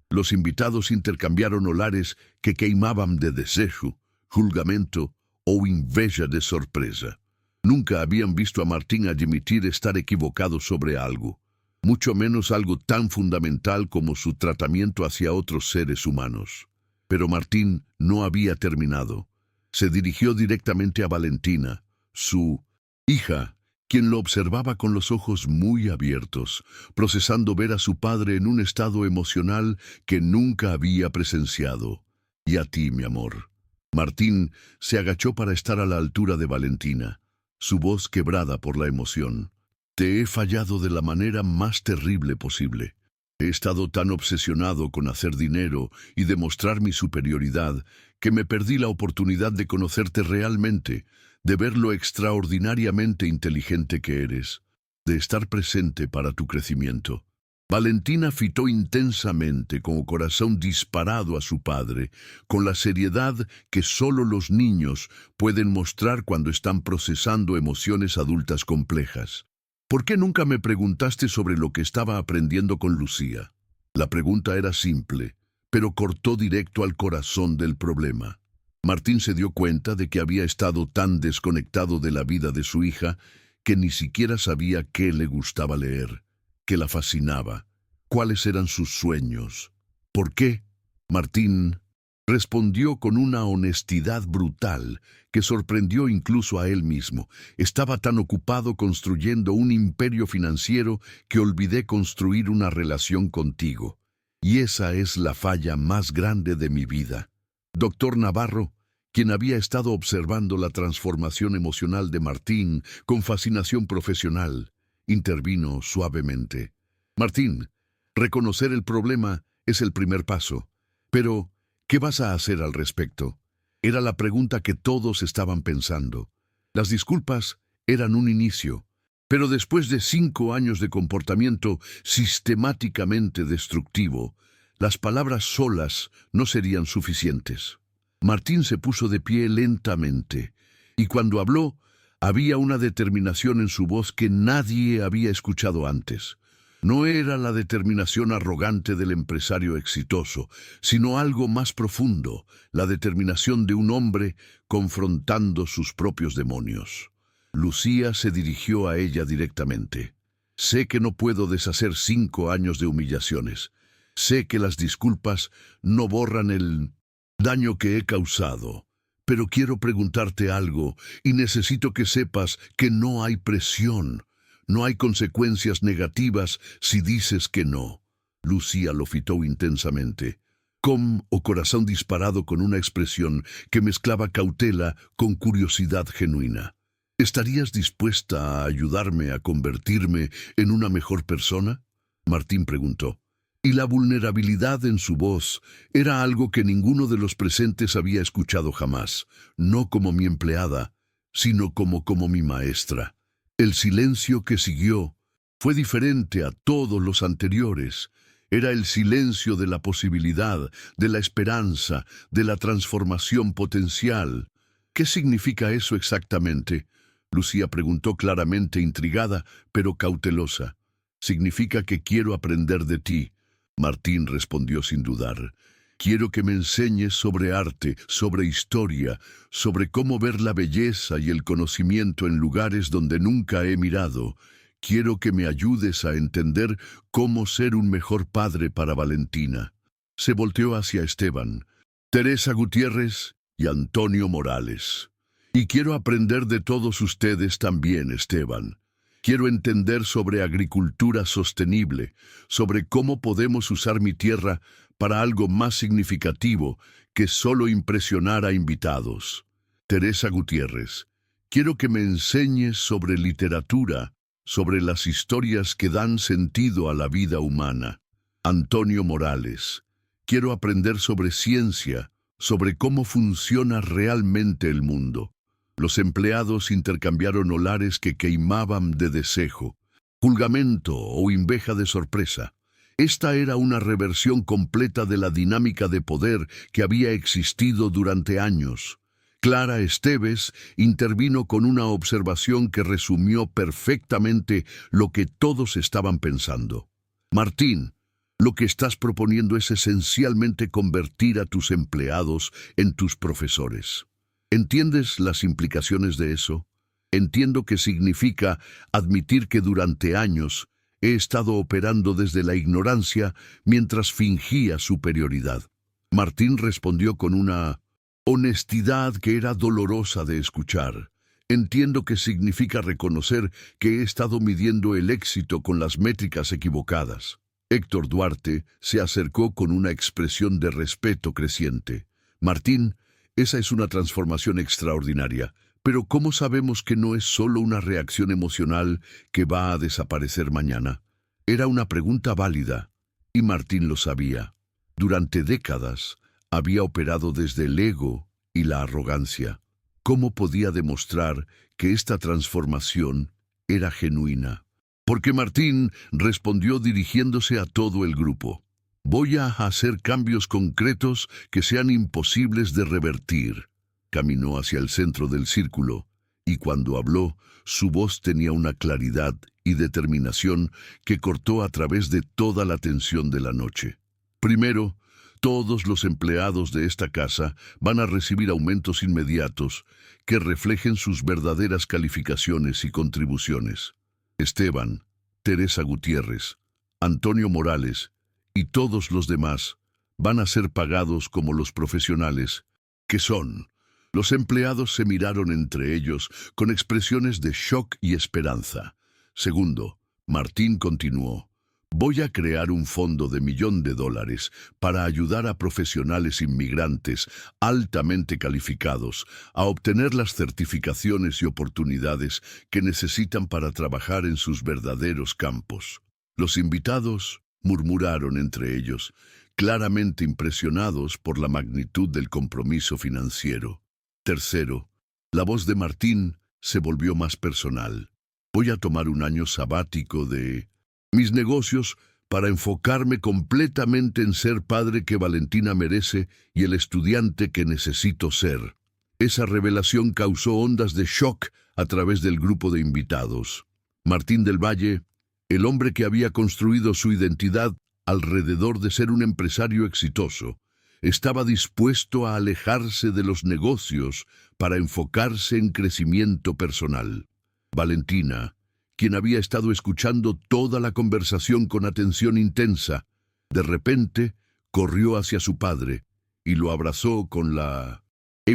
Los invitados intercambiaron olhares que queimaban de desejo, julgamento o inveja de sorpresa. Nunca habían visto a Martín admitir estar equivocado sobre algo, mucho menos algo tan fundamental como su tratamiento hacia otros seres humanos. Pero Martín no había terminado. Se dirigió directamente a Valentina, su hija, quien lo observaba con los ojos muy abiertos, procesando ver a su padre en un estado emocional que nunca había presenciado. Y a ti, mi amor. Martín se agachó para estar a la altura de Valentina, su voz quebrada por la emoción. Te he fallado de la manera más terrible posible. He estado tan obsesionado con hacer dinero y demostrar mi superioridad que me perdí la oportunidad de conocerte realmente, de ver lo extraordinariamente inteligente que eres, de estar presente para tu crecimiento. Valentina fitó intensamente, con el corazón disparado a su padre, con la seriedad que solo los niños pueden mostrar cuando están procesando emociones adultas complejas. ¿Por qué nunca me preguntaste sobre lo que estaba aprendiendo con Lucía? La pregunta era simple, pero cortó directo al corazón del problema. Martín se dio cuenta de que había estado tan desconectado de la vida de su hija que ni siquiera sabía qué le gustaba leer, qué la fascinaba, cuáles eran sus sueños. ¿Por qué? Martín respondió con una honestidad brutal que sorprendió incluso a él mismo. Estaba tan ocupado construyendo un imperio financiero que olvidé construir una relación contigo. Y esa es la falla más grande de mi vida. Doctor Navarro, quien había estado observando la transformación emocional de Martín con fascinación profesional, intervino suavemente. Martín, reconocer el problema es el primer paso. Pero, ¿qué vas a hacer al respecto? Era la pregunta que todos estaban pensando. Las disculpas eran un inicio, pero después de 5 años de comportamiento sistemáticamente destructivo, las palabras solas no serían suficientes. Martín se puso de pie lentamente, y cuando habló, había una determinación en su voz que nadie había escuchado antes. No era la determinación arrogante del empresario exitoso, sino algo más profundo, la determinación de un hombre confrontando sus propios demonios. Lucía se dirigió a ella directamente. Sé que no puedo deshacer 5 años de humillaciones. Sé que las disculpas no borran el daño que he causado. Pero quiero preguntarte algo y necesito que sepas que no hay presión. No hay consecuencias negativas si dices que no. Lucía lo fitó intensamente, con o corazón disparado con una expresión que mezclaba cautela con curiosidad genuina. ¿Estarías dispuesta a ayudarme a convertirme en una mejor persona? Martín preguntó. Y la vulnerabilidad en su voz era algo que ninguno de los presentes había escuchado jamás, no como mi empleada, sino como mi maestra. El silencio que siguió fue diferente a todos los anteriores. Era el silencio de la posibilidad, de la esperanza, de la transformación potencial. ¿Qué significa eso exactamente? Lucía preguntó claramente intrigada, pero cautelosa. Significa que quiero aprender de ti. Martín respondió sin dudar. Quiero que me enseñes sobre arte, sobre historia, sobre cómo ver la belleza y el conocimiento en lugares donde nunca he mirado. Quiero que me ayudes a entender cómo ser un mejor padre para Valentina. Se volteó hacia Esteban, Teresa Gutiérrez y Antonio Morales. Y quiero aprender de todos ustedes también, Esteban. Quiero entender sobre agricultura sostenible, sobre cómo podemos usar mi tierra para algo más significativo que solo impresionar a invitados. Teresa Gutiérrez, quiero que me enseñes sobre literatura, sobre las historias que dan sentido a la vida humana. Antonio Morales, quiero aprender sobre ciencia, sobre cómo funciona realmente el mundo. Los empleados intercambiaron olares que queimaban de desejo, julgamento o inveja de sorpresa. Esta era una reversión completa de la dinámica de poder que había existido durante años. Clara Esteves intervino con una observación que resumió perfectamente lo que todos estaban pensando. Martín, lo que estás proponiendo es esencialmente convertir a tus empleados en tus profesores. ¿Entiendes las implicaciones de eso? Entiendo que significa admitir que durante años he estado operando desde la ignorancia mientras fingía superioridad. Martín respondió con una honestidad que era dolorosa de escuchar. Entiendo que significa reconocer que he estado midiendo el éxito con las métricas equivocadas. Héctor Duarte se acercó con una expresión de respeto creciente. Martín, esa es una transformación extraordinaria, pero ¿cómo sabemos que no es solo una reacción emocional que va a desaparecer mañana? Era una pregunta válida, y Martín lo sabía. Durante décadas había operado desde el ego y la arrogancia. ¿Cómo podía demostrar que esta transformación era genuina? Porque Martín respondió dirigiéndose a todo el grupo. Voy a hacer cambios concretos que sean imposibles de revertir. Caminó hacia el centro del círculo, y cuando habló, su voz tenía una claridad y determinación que cortó a través de toda la tensión de la noche. Primero, todos los empleados de esta casa van a recibir aumentos inmediatos que reflejen sus verdaderas calificaciones y contribuciones. Esteban, Teresa Gutiérrez, Antonio Morales y todos los demás van a ser pagados como los profesionales que son. Los empleados se miraron entre ellos con expresiones de shock y esperanza. Segundo, Martín continuó. Voy a crear un fondo de $1.000.000 para ayudar a profesionales inmigrantes altamente calificados a obtener las certificaciones y oportunidades que necesitan para trabajar en sus verdaderos campos. Los invitados murmuraron entre ellos, claramente impresionados por la magnitud del compromiso financiero. Tercero, la voz de Martín se volvió más personal. Voy a tomar un año sabático de mis negocios para enfocarme completamente en ser padre que Valentina merece y el estudiante que necesito ser. Esa revelación causó ondas de shock a través del grupo de invitados. Martín del Valle, el hombre que había construido su identidad alrededor de ser un empresario exitoso, estaba dispuesto a alejarse de los negocios para enfocarse en crecimiento personal. Valentina, quien había estado escuchando toda la conversación con atención intensa, de repente corrió hacia su padre y lo abrazó con la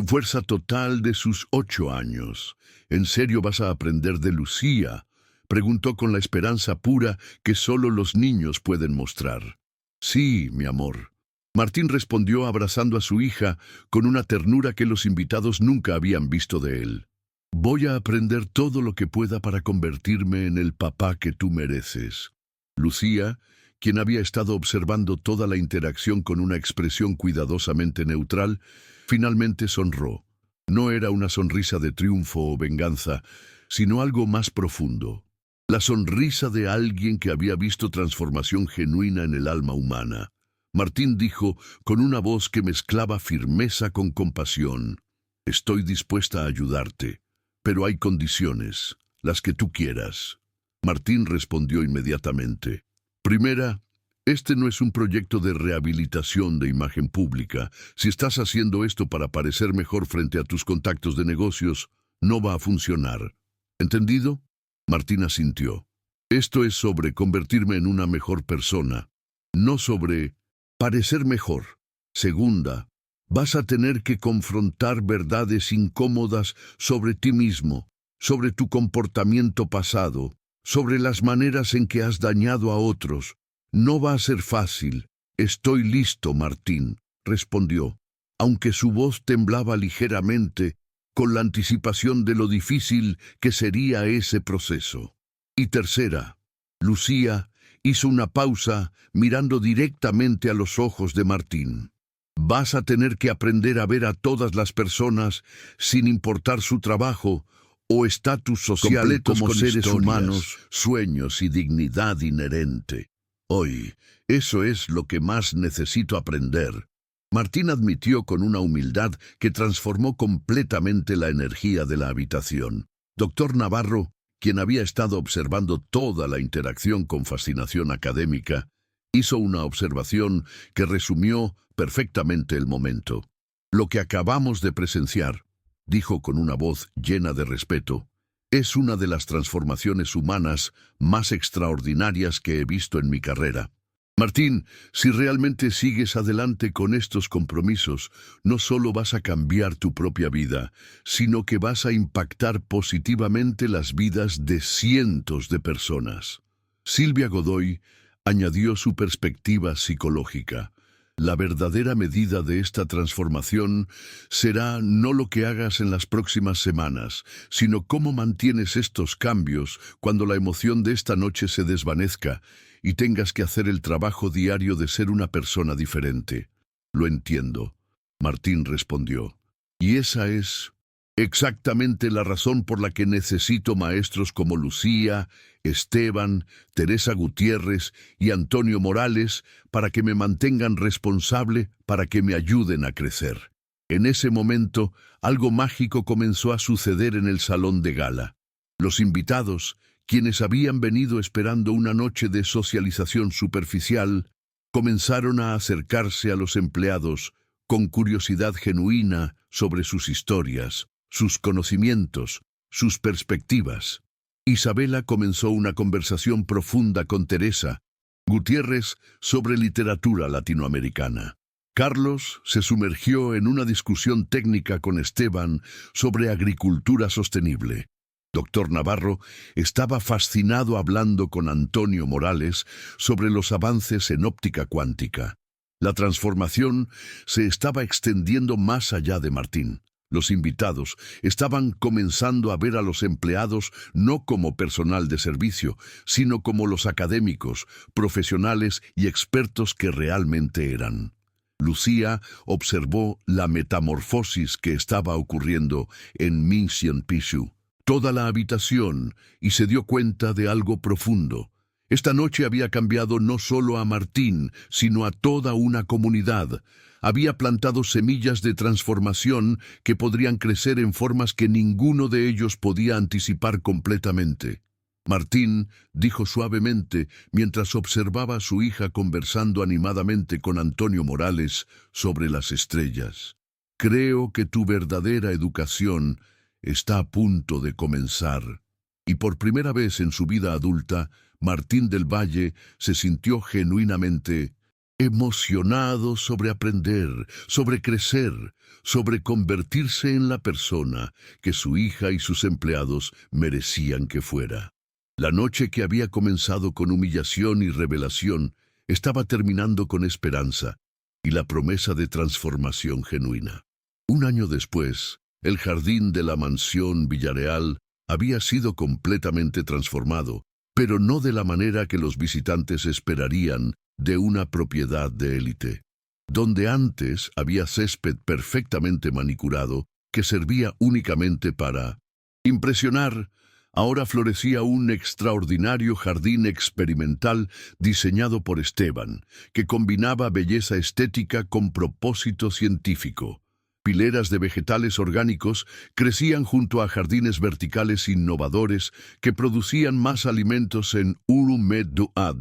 fuerza total de sus 8 años. ¿En serio vas a aprender de Lucía?, preguntó con la esperanza pura que solo los niños pueden mostrar. Sí, mi amor. Martín respondió abrazando a su hija con una ternura que los invitados nunca habían visto de él. Voy a aprender todo lo que pueda para convertirme en el papá que tú mereces. Lucía, quien había estado observando toda la interacción con una expresión cuidadosamente neutral, finalmente sonrió. No era una sonrisa de triunfo o venganza, sino algo más profundo. La sonrisa de alguien que había visto transformación genuina en el alma humana. Martín dijo con una voz que mezclaba firmeza con compasión: Estoy dispuesta a ayudarte, pero hay condiciones, las que tú quieras. Martín respondió inmediatamente. Primera, Este no es un proyecto de rehabilitación de imagen pública. Si estás haciendo esto para parecer mejor frente a tus contactos de negocios, no va a funcionar. ¿Entendido? Martín asintió. Esto es sobre convertirme en una mejor persona, no sobre parecer mejor. Segunda, vas a tener que confrontar verdades incómodas sobre ti mismo, sobre tu comportamiento pasado, sobre las maneras en que has dañado a otros. No va a ser fácil. Estoy listo, Martín, respondió, aunque su voz temblaba ligeramente con la anticipación de lo difícil que sería ese proceso. Y tercera, Lucía hizo una pausa mirando directamente a los ojos de Martín. Vas a tener que aprender a ver a todas las personas sin importar su trabajo o estatus social como seres humanos, sueños y dignidad inherente. Hoy, eso es lo que más necesito aprender. Martín admitió con una humildad que transformó completamente la energía de la habitación. Doctor Navarro, quien había estado observando toda la interacción con fascinación académica, hizo una observación que resumió perfectamente el momento. Lo que acabamos de presenciar, dijo con una voz llena de respeto, es una de las transformaciones humanas más extraordinarias que he visto en mi carrera. Martín, si realmente sigues adelante con estos compromisos, no solo vas a cambiar tu propia vida, sino que vas a impactar positivamente las vidas de cientos de personas. Silvia Godoy añadió su perspectiva psicológica. La verdadera medida de esta transformación será no lo que hagas en las próximas semanas, sino cómo mantienes estos cambios cuando la emoción de esta noche se desvanezca y tengas que hacer el trabajo diario de ser una persona diferente. Lo entiendo, Martín respondió. Y esa es exactamente la razón por la que necesito maestros como Lucía, Esteban, Teresa Gutiérrez y Antonio Morales para que me mantengan responsable, para que me ayuden a crecer. En ese momento, algo mágico comenzó a suceder en el salón de gala. Los invitados, quienes habían venido esperando una noche de socialización superficial, comenzaron a acercarse a los empleados con curiosidad genuina sobre sus historias, sus conocimientos, sus perspectivas. Isabela comenzó una conversación profunda con Teresa Gutiérrez sobre literatura latinoamericana. Carlos se sumergió en una discusión técnica con Esteban sobre agricultura sostenible. Doctor Navarro estaba fascinado hablando con Antonio Morales sobre los avances en óptica cuántica. La transformación se estaba extendiendo más allá de Martín. Los invitados estaban comenzando a ver a los empleados no como personal de servicio, sino como los académicos, profesionales y expertos que realmente eran. Lucía observó la metamorfosis que estaba ocurriendo en Mission Pichu, toda la habitación, y se dio cuenta de algo profundo. Esta noche había cambiado no solo a Martín, sino a toda una comunidad. Había plantado semillas de transformación que podrían crecer en formas que ninguno de ellos podía anticipar completamente. Martín dijo suavemente mientras observaba a su hija conversando animadamente con Antonio Morales sobre las estrellas. Creo que tu verdadera educación está a punto de comenzar. Y por primera vez en su vida adulta, Martín del Valle se sintió genuinamente emocionado sobre aprender, sobre crecer, sobre convertirse en la persona que su hija y sus empleados merecían que fuera. La noche que había comenzado con humillación y revelación estaba terminando con esperanza y la promesa de transformación genuina. Un año después, el jardín de la mansión Villareal había sido completamente transformado, pero no de la manera que los visitantes esperarían de una propiedad de élite. Donde antes había césped perfectamente manicurado que servía únicamente para impresionar, ahora florecía un extraordinario jardín experimental diseñado por Esteban, que combinaba belleza estética con propósito científico. Pileras de vegetales orgánicos crecían junto a jardines verticales innovadores que producían más alimentos en Urumed Duad.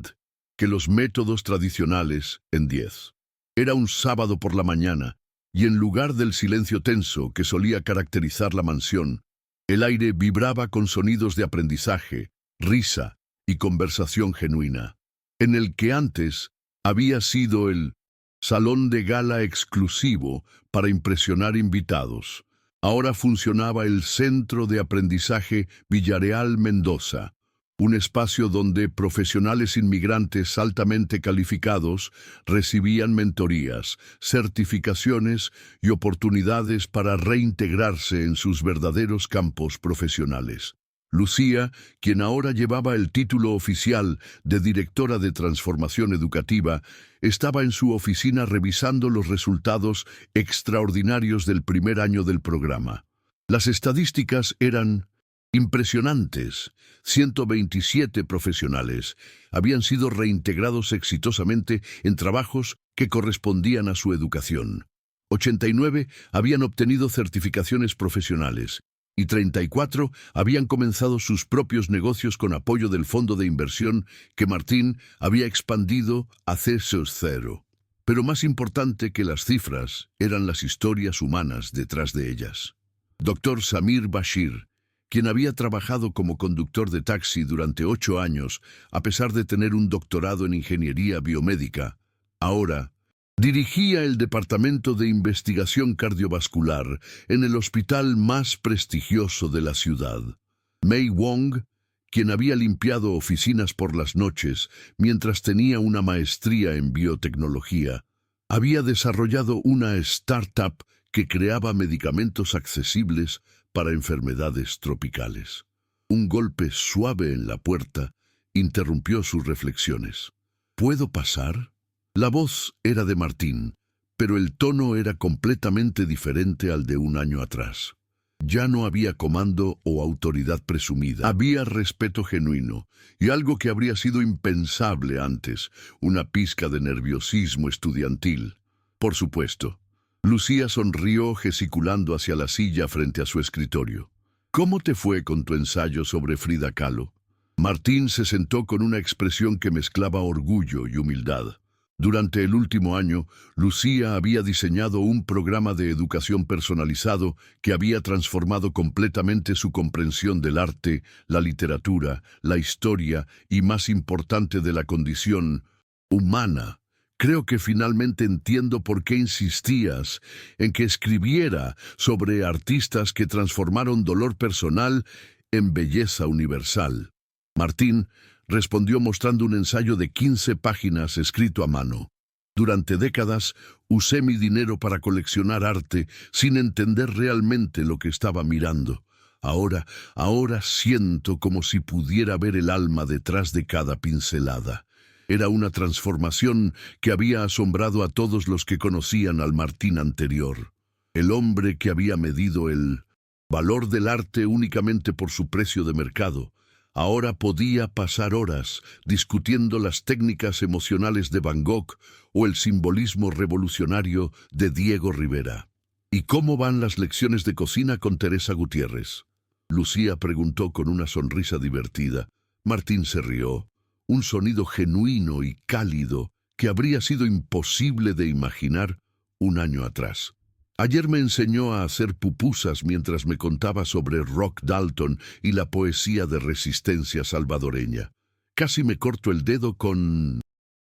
que los métodos tradicionales en 10. Era un sábado por la mañana, y en lugar del silencio tenso que solía caracterizar la mansión, el aire vibraba con sonidos de aprendizaje, risa y conversación genuina, en el que antes había sido el salón de gala exclusivo para impresionar invitados. Ahora funcionaba el Centro de Aprendizaje Villareal Mendoza, un espacio donde profesionales inmigrantes altamente calificados recibían mentorías, certificaciones y oportunidades para reintegrarse en sus verdaderos campos profesionales. Lucía, quien ahora llevaba el título oficial de directora de transformación educativa, estaba en su oficina revisando los resultados extraordinarios del primer año del programa. Las estadísticas eran impresionantes. 127 profesionales habían sido reintegrados exitosamente en trabajos que correspondían a su educación. 89 habían obtenido certificaciones profesionales y 34 habían comenzado sus propios negocios con apoyo del fondo de inversión que Martín había expandido a C0. Pero más importante que las cifras eran las historias humanas detrás de ellas. Dr. Samir Bashir, quien había trabajado como conductor de taxi durante 8 años, a pesar de tener un doctorado en ingeniería biomédica, ahora dirigía el Departamento de Investigación Cardiovascular en el hospital más prestigioso de la ciudad. Mei Wong, quien había limpiado oficinas por las noches mientras tenía una maestría en biotecnología, había desarrollado una startup que creaba medicamentos accesibles para enfermedades tropicales. Un golpe suave en la puerta interrumpió sus reflexiones. ¿Puedo pasar? La voz era de Martín, pero el tono era completamente diferente al de un año atrás. Ya no había comando o autoridad presumida. Había respeto genuino, y algo que habría sido impensable antes, una pizca de nerviosismo estudiantil. Por supuesto. Lucía sonrió gesticulando hacia la silla frente a su escritorio. ¿Cómo te fue con tu ensayo sobre Frida Kahlo? Martín se sentó con una expresión que mezclaba orgullo y humildad. Durante el último año, Lucía había diseñado un programa de educación personalizado que había transformado completamente su comprensión del arte, la literatura, la historia y, más importante, de la condición humana. Creo que finalmente entiendo por qué insistías en que escribiera sobre artistas que transformaron dolor personal en belleza universal. Martín respondió mostrando un ensayo de 15 páginas escrito a mano. Durante décadas usé mi dinero para coleccionar arte sin entender realmente lo que estaba mirando. Ahora siento como si pudiera ver el alma detrás de cada pincelada. Era una transformación que había asombrado a todos los que conocían al Martín anterior. El hombre que había medido el valor del arte únicamente por su precio de mercado, ahora podía pasar horas discutiendo las técnicas emocionales de Van Gogh o el simbolismo revolucionario de Diego Rivera. ¿Y cómo van las lecciones de cocina con Teresa Gutiérrez? Lucía preguntó con una sonrisa divertida. Martín se rió. Un sonido genuino y cálido que habría sido imposible de imaginar un año atrás. Ayer me enseñó a hacer pupusas mientras me contaba sobre Rock Dalton y la poesía de resistencia salvadoreña. Casi me corto el dedo con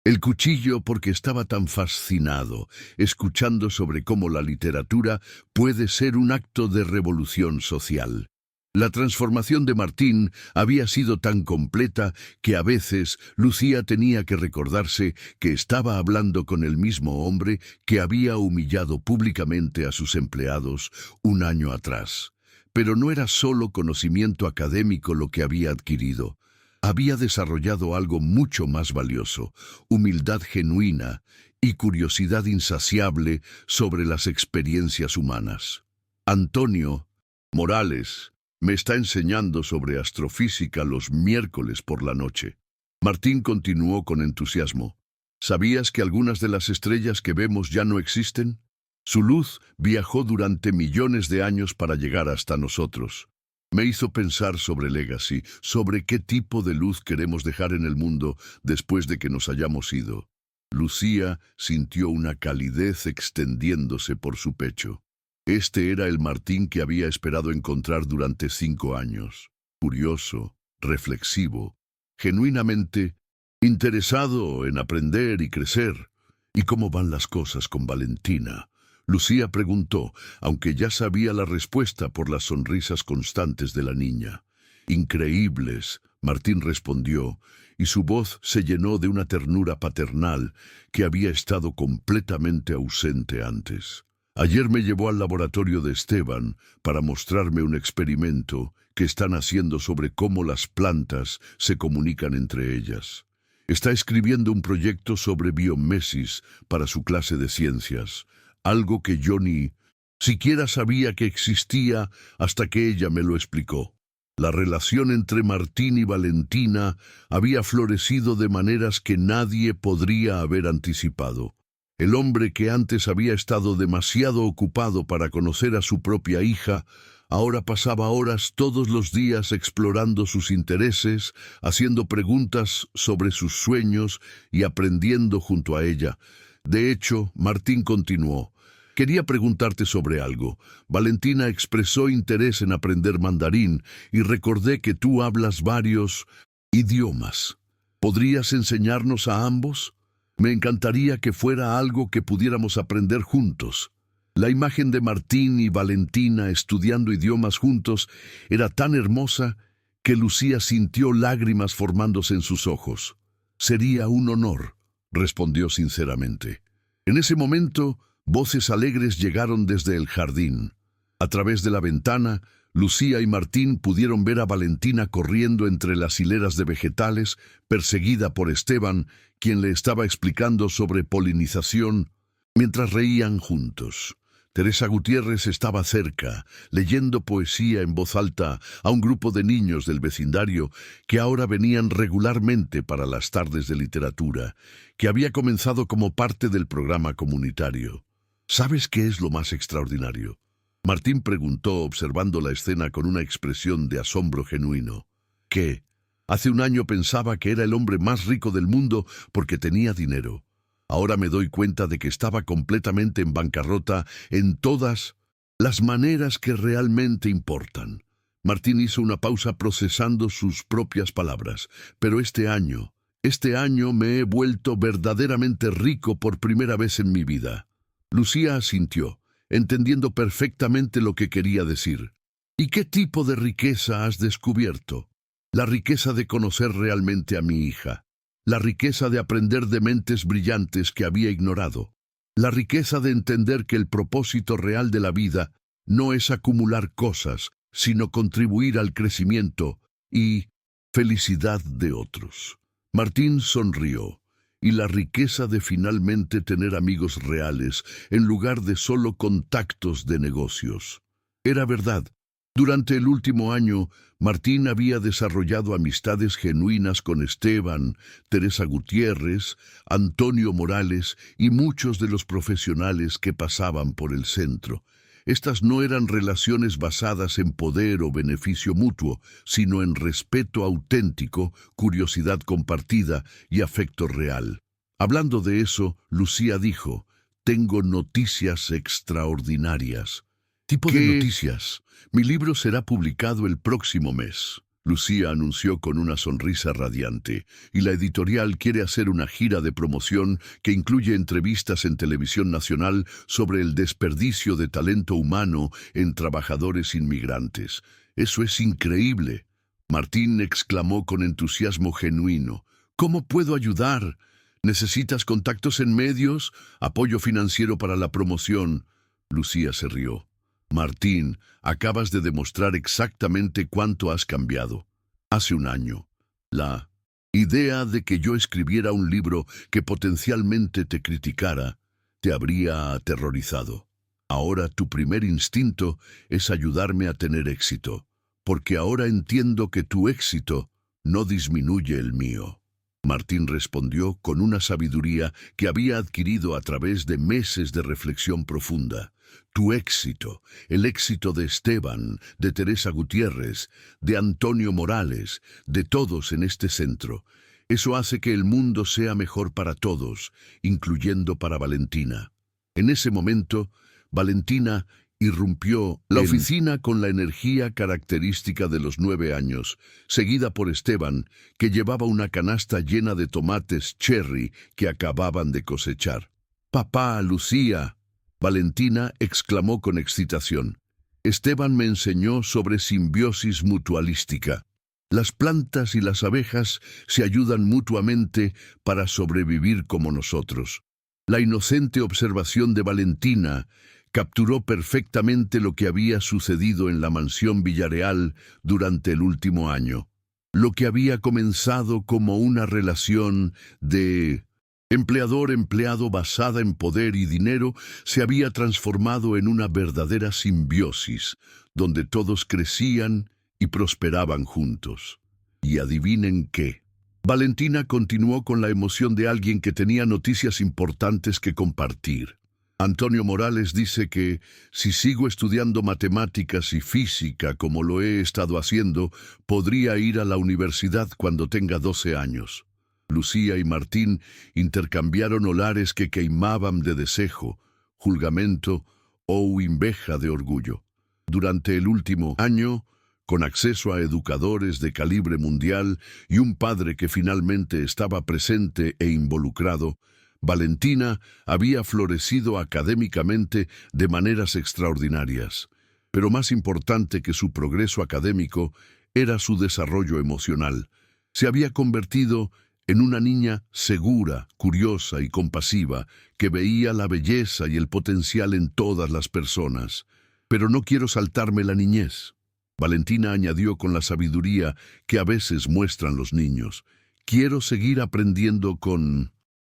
el cuchillo porque estaba tan fascinado, escuchando sobre cómo la literatura puede ser un acto de revolución social. La transformación de Martín había sido tan completa que a veces Lucía tenía que recordarse que estaba hablando con el mismo hombre que había humillado públicamente a sus empleados un año atrás. Pero no era solo conocimiento académico lo que había adquirido. Había desarrollado algo mucho más valioso, humildad genuina y curiosidad insaciable sobre las experiencias humanas. Antonio Morales me está enseñando sobre astrofísica los miércoles por la noche. Martín continuó con entusiasmo. ¿Sabías que algunas de las estrellas que vemos ya no existen? Su luz viajó durante millones de años para llegar hasta nosotros. Me hizo pensar sobre Legacy, sobre qué tipo de luz queremos dejar en el mundo después de que nos hayamos ido. Lucía sintió una calidez extendiéndose por su pecho. Este era el Martín que había esperado encontrar durante 5 años. Curioso, reflexivo, genuinamente interesado en aprender y crecer. ¿Y cómo van las cosas con Valentina? Lucía preguntó, aunque ya sabía la respuesta por las sonrisas constantes de la niña. Increíbles, Martín respondió, y su voz se llenó de una ternura paternal que había estado completamente ausente antes. Ayer me llevó al laboratorio de Esteban para mostrarme un experimento que están haciendo sobre cómo las plantas se comunican entre ellas. Está escribiendo un proyecto sobre biomesis para su clase de ciencias, algo que yo ni siquiera sabía que existía hasta que ella me lo explicó. La relación entre Martín y Valentina había florecido de maneras que nadie podría haber anticipado. El hombre que antes había estado demasiado ocupado para conocer a su propia hija, ahora pasaba horas todos los días explorando sus intereses, haciendo preguntas sobre sus sueños y aprendiendo junto a ella. De hecho, Martín continuó. Quería preguntarte sobre algo. Valentina expresó interés en aprender mandarín y recordé que tú hablas varios idiomas. ¿Podrías enseñarnos a ambos? Me encantaría que fuera algo que pudiéramos aprender juntos. La imagen de Martín y Valentina estudiando idiomas juntos era tan hermosa que Lucía sintió lágrimas formándose en sus ojos. Sería un honor, respondió sinceramente. En ese momento, voces alegres llegaron desde el jardín. A través de la ventana, Lucía y Martín pudieron ver a Valentina corriendo entre las hileras de vegetales, perseguida por Esteban, quien le estaba explicando sobre polinización, mientras reían juntos. Teresa Gutiérrez estaba cerca, leyendo poesía en voz alta a un grupo de niños del vecindario que ahora venían regularmente para las tardes de literatura, que había comenzado como parte del programa comunitario. ¿Sabes qué es lo más extraordinario? Martín preguntó, observando la escena con una expresión de asombro genuino. ¿Qué? Hace un año pensaba que era el hombre más rico del mundo porque tenía dinero. Ahora me doy cuenta de que estaba completamente en bancarrota en todas las maneras que realmente importan. Martín hizo una pausa procesando sus propias palabras. Pero este año me he vuelto verdaderamente rico por primera vez en mi vida. Lucía asintió, entendiendo perfectamente lo que quería decir. ¿Y qué tipo de riqueza has descubierto? La riqueza de conocer realmente a mi hija. La riqueza de aprender de mentes brillantes que había ignorado. La riqueza de entender que el propósito real de la vida no es acumular cosas, sino contribuir al crecimiento y felicidad de otros. Martín sonrió, y la riqueza de finalmente tener amigos reales en lugar de solo contactos de negocios. Era verdad. Durante el último año, Martín había desarrollado amistades genuinas con Esteban, Teresa Gutiérrez, Antonio Morales y muchos de los profesionales que pasaban por el centro. Estas no eran relaciones basadas en poder o beneficio mutuo, sino en respeto auténtico, curiosidad compartida y afecto real. Hablando de eso, Lucía dijo, «Tengo noticias extraordinarias». ¿Tipo de noticias? Mi libro será publicado el próximo mes. Lucía anunció con una sonrisa radiante, y la editorial quiere hacer una gira de promoción que incluye entrevistas en televisión nacional sobre el desperdicio de talento humano en trabajadores inmigrantes. ¡Eso es increíble! Martín exclamó con entusiasmo genuino. ¿Cómo puedo ayudar? ¿Necesitas contactos en medios? ¿Apoyo financiero para la promoción? Lucía se rió. Martín, acabas de demostrar exactamente cuánto has cambiado. Hace un año, la idea de que yo escribiera un libro que potencialmente te criticara te habría aterrorizado. Ahora tu primer instinto es ayudarme a tener éxito, porque ahora entiendo que tu éxito no disminuye el mío. Martín respondió con una sabiduría que había adquirido a través de meses de reflexión profunda. Tu éxito, el éxito de Esteban, de Teresa Gutiérrez, de Antonio Morales, de todos en este centro, eso hace que el mundo sea mejor para todos, incluyendo para Valentina. En ese momento, Valentina irrumpió la oficina con la energía característica de los 9 años, seguida por Esteban, que llevaba una canasta llena de tomates cherry que acababan de cosechar. «¡Papá, Lucía!», Valentina exclamó con excitación. «Esteban me enseñó sobre simbiosis mutualística. Las plantas y las abejas se ayudan mutuamente para sobrevivir como nosotros». La inocente observación de Valentina capturó perfectamente lo que había sucedido en la mansión Villareal durante el último año. Lo que había comenzado como una relación de empleador-empleado basada en poder y dinero se había transformado en una verdadera simbiosis, donde todos crecían y prosperaban juntos. Y adivinen qué. Valentina continuó con la emoción de alguien que tenía noticias importantes que compartir. Antonio Morales dice que, si sigo estudiando matemáticas y física como lo he estado haciendo, podría ir a la universidad cuando tenga 12 años. Lucía y Martín intercambiaron olares que queimaban de desejo, julgamento o inveja de orgullo. Durante el último año, con acceso a educadores de calibre mundial y un padre que finalmente estaba presente e involucrado, Valentina había florecido académicamente de maneras extraordinarias. Pero más importante que su progreso académico era su desarrollo emocional. Se había convertido en una niña segura, curiosa y compasiva, que veía la belleza y el potencial en todas las personas. Pero no quiero saltarme la niñez. Valentina añadió con la sabiduría que a veces muestran los niños. Quiero seguir aprendiendo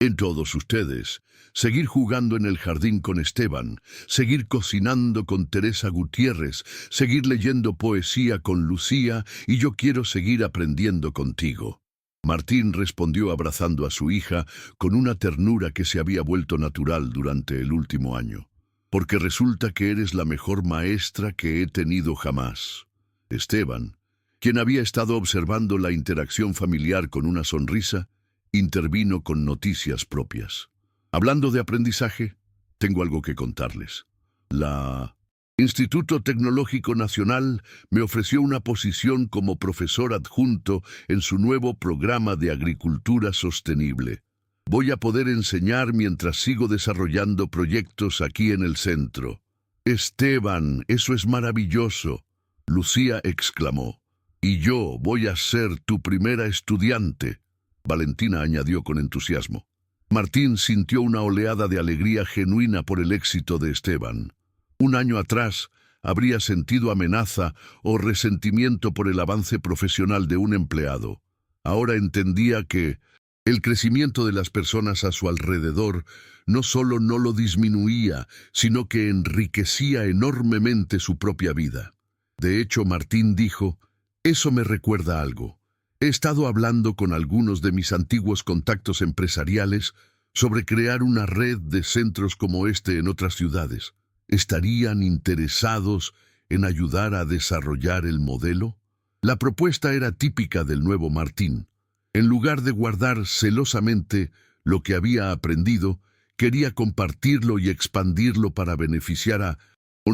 en todos ustedes, seguir jugando en el jardín con Esteban, seguir cocinando con Teresa Gutiérrez, seguir leyendo poesía con Lucía, y yo quiero seguir aprendiendo contigo. Martín respondió abrazando a su hija con una ternura que se había vuelto natural durante el último año. Porque resulta que eres la mejor maestra que he tenido jamás. Esteban, quien había estado observando la interacción familiar con una sonrisa, intervino con noticias propias. Hablando de aprendizaje, tengo algo que contarles. La Instituto Tecnológico Nacional me ofreció una posición como profesor adjunto en su nuevo programa de agricultura sostenible. Voy a poder enseñar mientras sigo desarrollando proyectos aquí en el centro. Esteban, eso es maravilloso, Lucía exclamó. Y yo voy a ser tu primera estudiante, Valentina añadió con entusiasmo. Martín sintió una oleada de alegría genuina por el éxito de Esteban. Un año atrás habría sentido amenaza o resentimiento por el avance profesional de un empleado. Ahora entendía que el crecimiento de las personas a su alrededor no solo no lo disminuía, sino que enriquecía enormemente su propia vida. De hecho, Martín dijo, «Eso me recuerda algo. He estado hablando con algunos de mis antiguos contactos empresariales sobre crear una red de centros como este en otras ciudades. ¿Estarían interesados en ayudar a desarrollar el modelo?» La propuesta era típica del nuevo Martín. En lugar de guardar celosamente lo que había aprendido, quería compartirlo y expandirlo para beneficiar a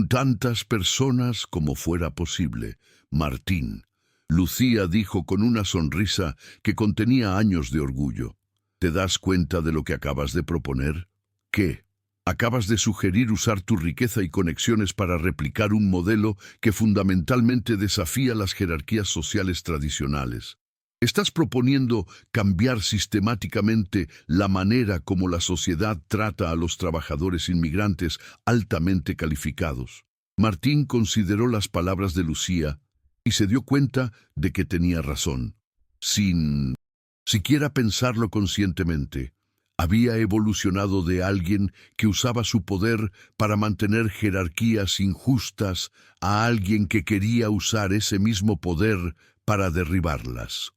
tantas personas como fuera posible. Martín, Lucía dijo con una sonrisa que contenía años de orgullo. ¿Te das cuenta de lo que acabas de proponer? ¿Qué? Acabas de sugerir usar tu riqueza y conexiones para replicar un modelo que fundamentalmente desafía las jerarquías sociales tradicionales. Estás proponiendo cambiar sistemáticamente la manera como la sociedad trata a los trabajadores inmigrantes altamente calificados. Martín consideró las palabras de Lucía y se dio cuenta de que tenía razón. Sin siquiera pensarlo conscientemente, había evolucionado de alguien que usaba su poder para mantener jerarquías injustas a alguien que quería usar ese mismo poder para derribarlas.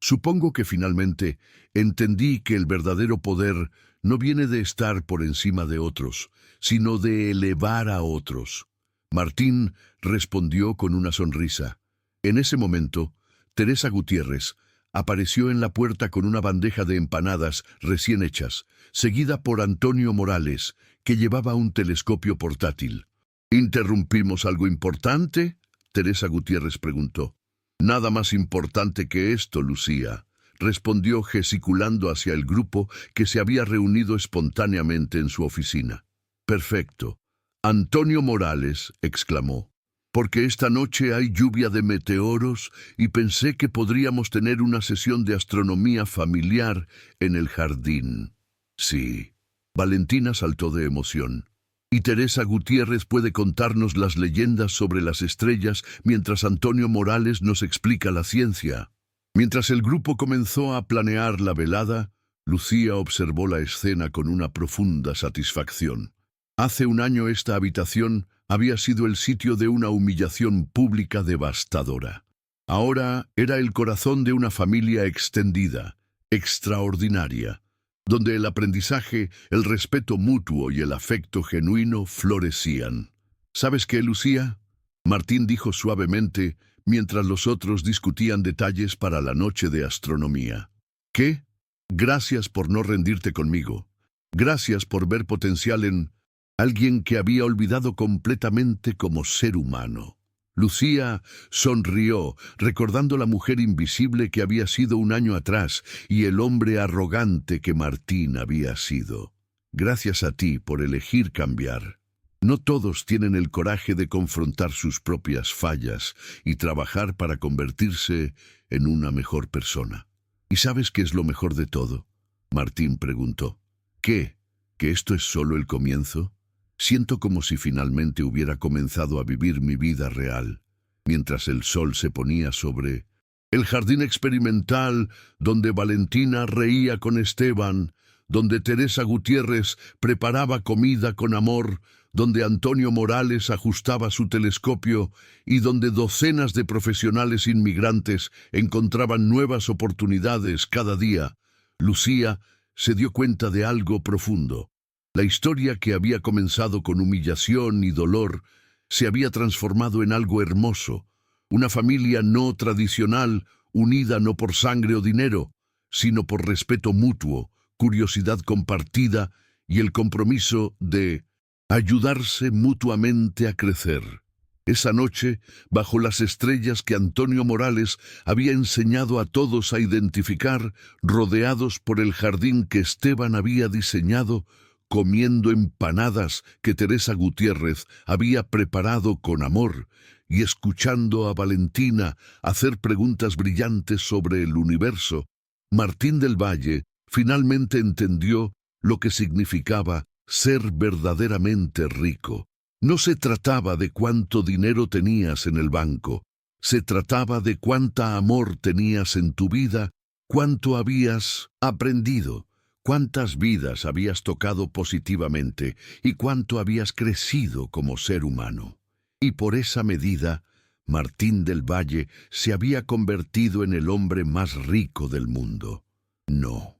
Supongo que finalmente entendí que el verdadero poder no viene de estar por encima de otros, sino de elevar a otros. Martín respondió con una sonrisa. En ese momento, Teresa Gutiérrez apareció en la puerta con una bandeja de empanadas recién hechas, seguida por Antonio Morales, que llevaba un telescopio portátil. ¿Interrumpimos algo importante?, Teresa Gutiérrez preguntó. Nada más importante que esto, Lucía, respondió gesticulando hacia el grupo que se había reunido espontáneamente en su oficina. Perfecto. Antonio Morales exclamó, porque esta noche hay lluvia de meteoros y pensé que podríamos tener una sesión de astronomía familiar en el jardín. Sí. Valentina saltó de emoción. Y Teresa Gutiérrez puede contarnos las leyendas sobre las estrellas mientras Antonio Morales nos explica la ciencia. Mientras el grupo comenzó a planear la velada, Lucía observó la escena con una profunda satisfacción. Hace un año esta habitación había sido el sitio de una humillación pública devastadora. Ahora era el corazón de una familia extendida, extraordinaria, donde el aprendizaje, el respeto mutuo y el afecto genuino florecían. ¿Sabes qué, Lucía?, Martín dijo suavemente mientras los otros discutían detalles para la noche de astronomía. ¿Qué? Gracias por no rendirte conmigo. Gracias por ver potencial en alguien que había olvidado completamente como ser humano. Lucía sonrió, recordando la mujer invisible que había sido un año atrás y el hombre arrogante que Martín había sido. Gracias a ti por elegir cambiar. No todos tienen el coraje de confrontar sus propias fallas y trabajar para convertirse en una mejor persona. ¿Y sabes qué es lo mejor de todo?, Martín preguntó. ¿Qué? ¿Que esto es solo el comienzo? Siento como si finalmente hubiera comenzado a vivir mi vida real, mientras el sol se ponía sobre el jardín experimental, donde Valentina reía con Esteban, donde Teresa Gutiérrez preparaba comida con amor, donde Antonio Morales ajustaba su telescopio y donde docenas de profesionales inmigrantes encontraban nuevas oportunidades cada día. Lucía se dio cuenta de algo profundo. La historia que había comenzado con humillación y dolor se había transformado en algo hermoso, una familia no tradicional, unida no por sangre o dinero, sino por respeto mutuo, curiosidad compartida y el compromiso de ayudarse mutuamente a crecer. Esa noche, bajo las estrellas que Antonio Morales había enseñado a todos a identificar, rodeados por el jardín que Esteban había diseñado, comiendo empanadas que Teresa Gutiérrez había preparado con amor y escuchando a Valentina hacer preguntas brillantes sobre el universo, Martín del Valle finalmente entendió lo que significaba ser verdaderamente rico. No se trataba de cuánto dinero tenías en el banco, se trataba de cuánta amor tenías en tu vida, cuánto habías aprendido, cuántas vidas habías tocado positivamente y cuánto habías crecido como ser humano. Y por esa medida, Martín del Valle se había convertido en el hombre más rico del mundo. No,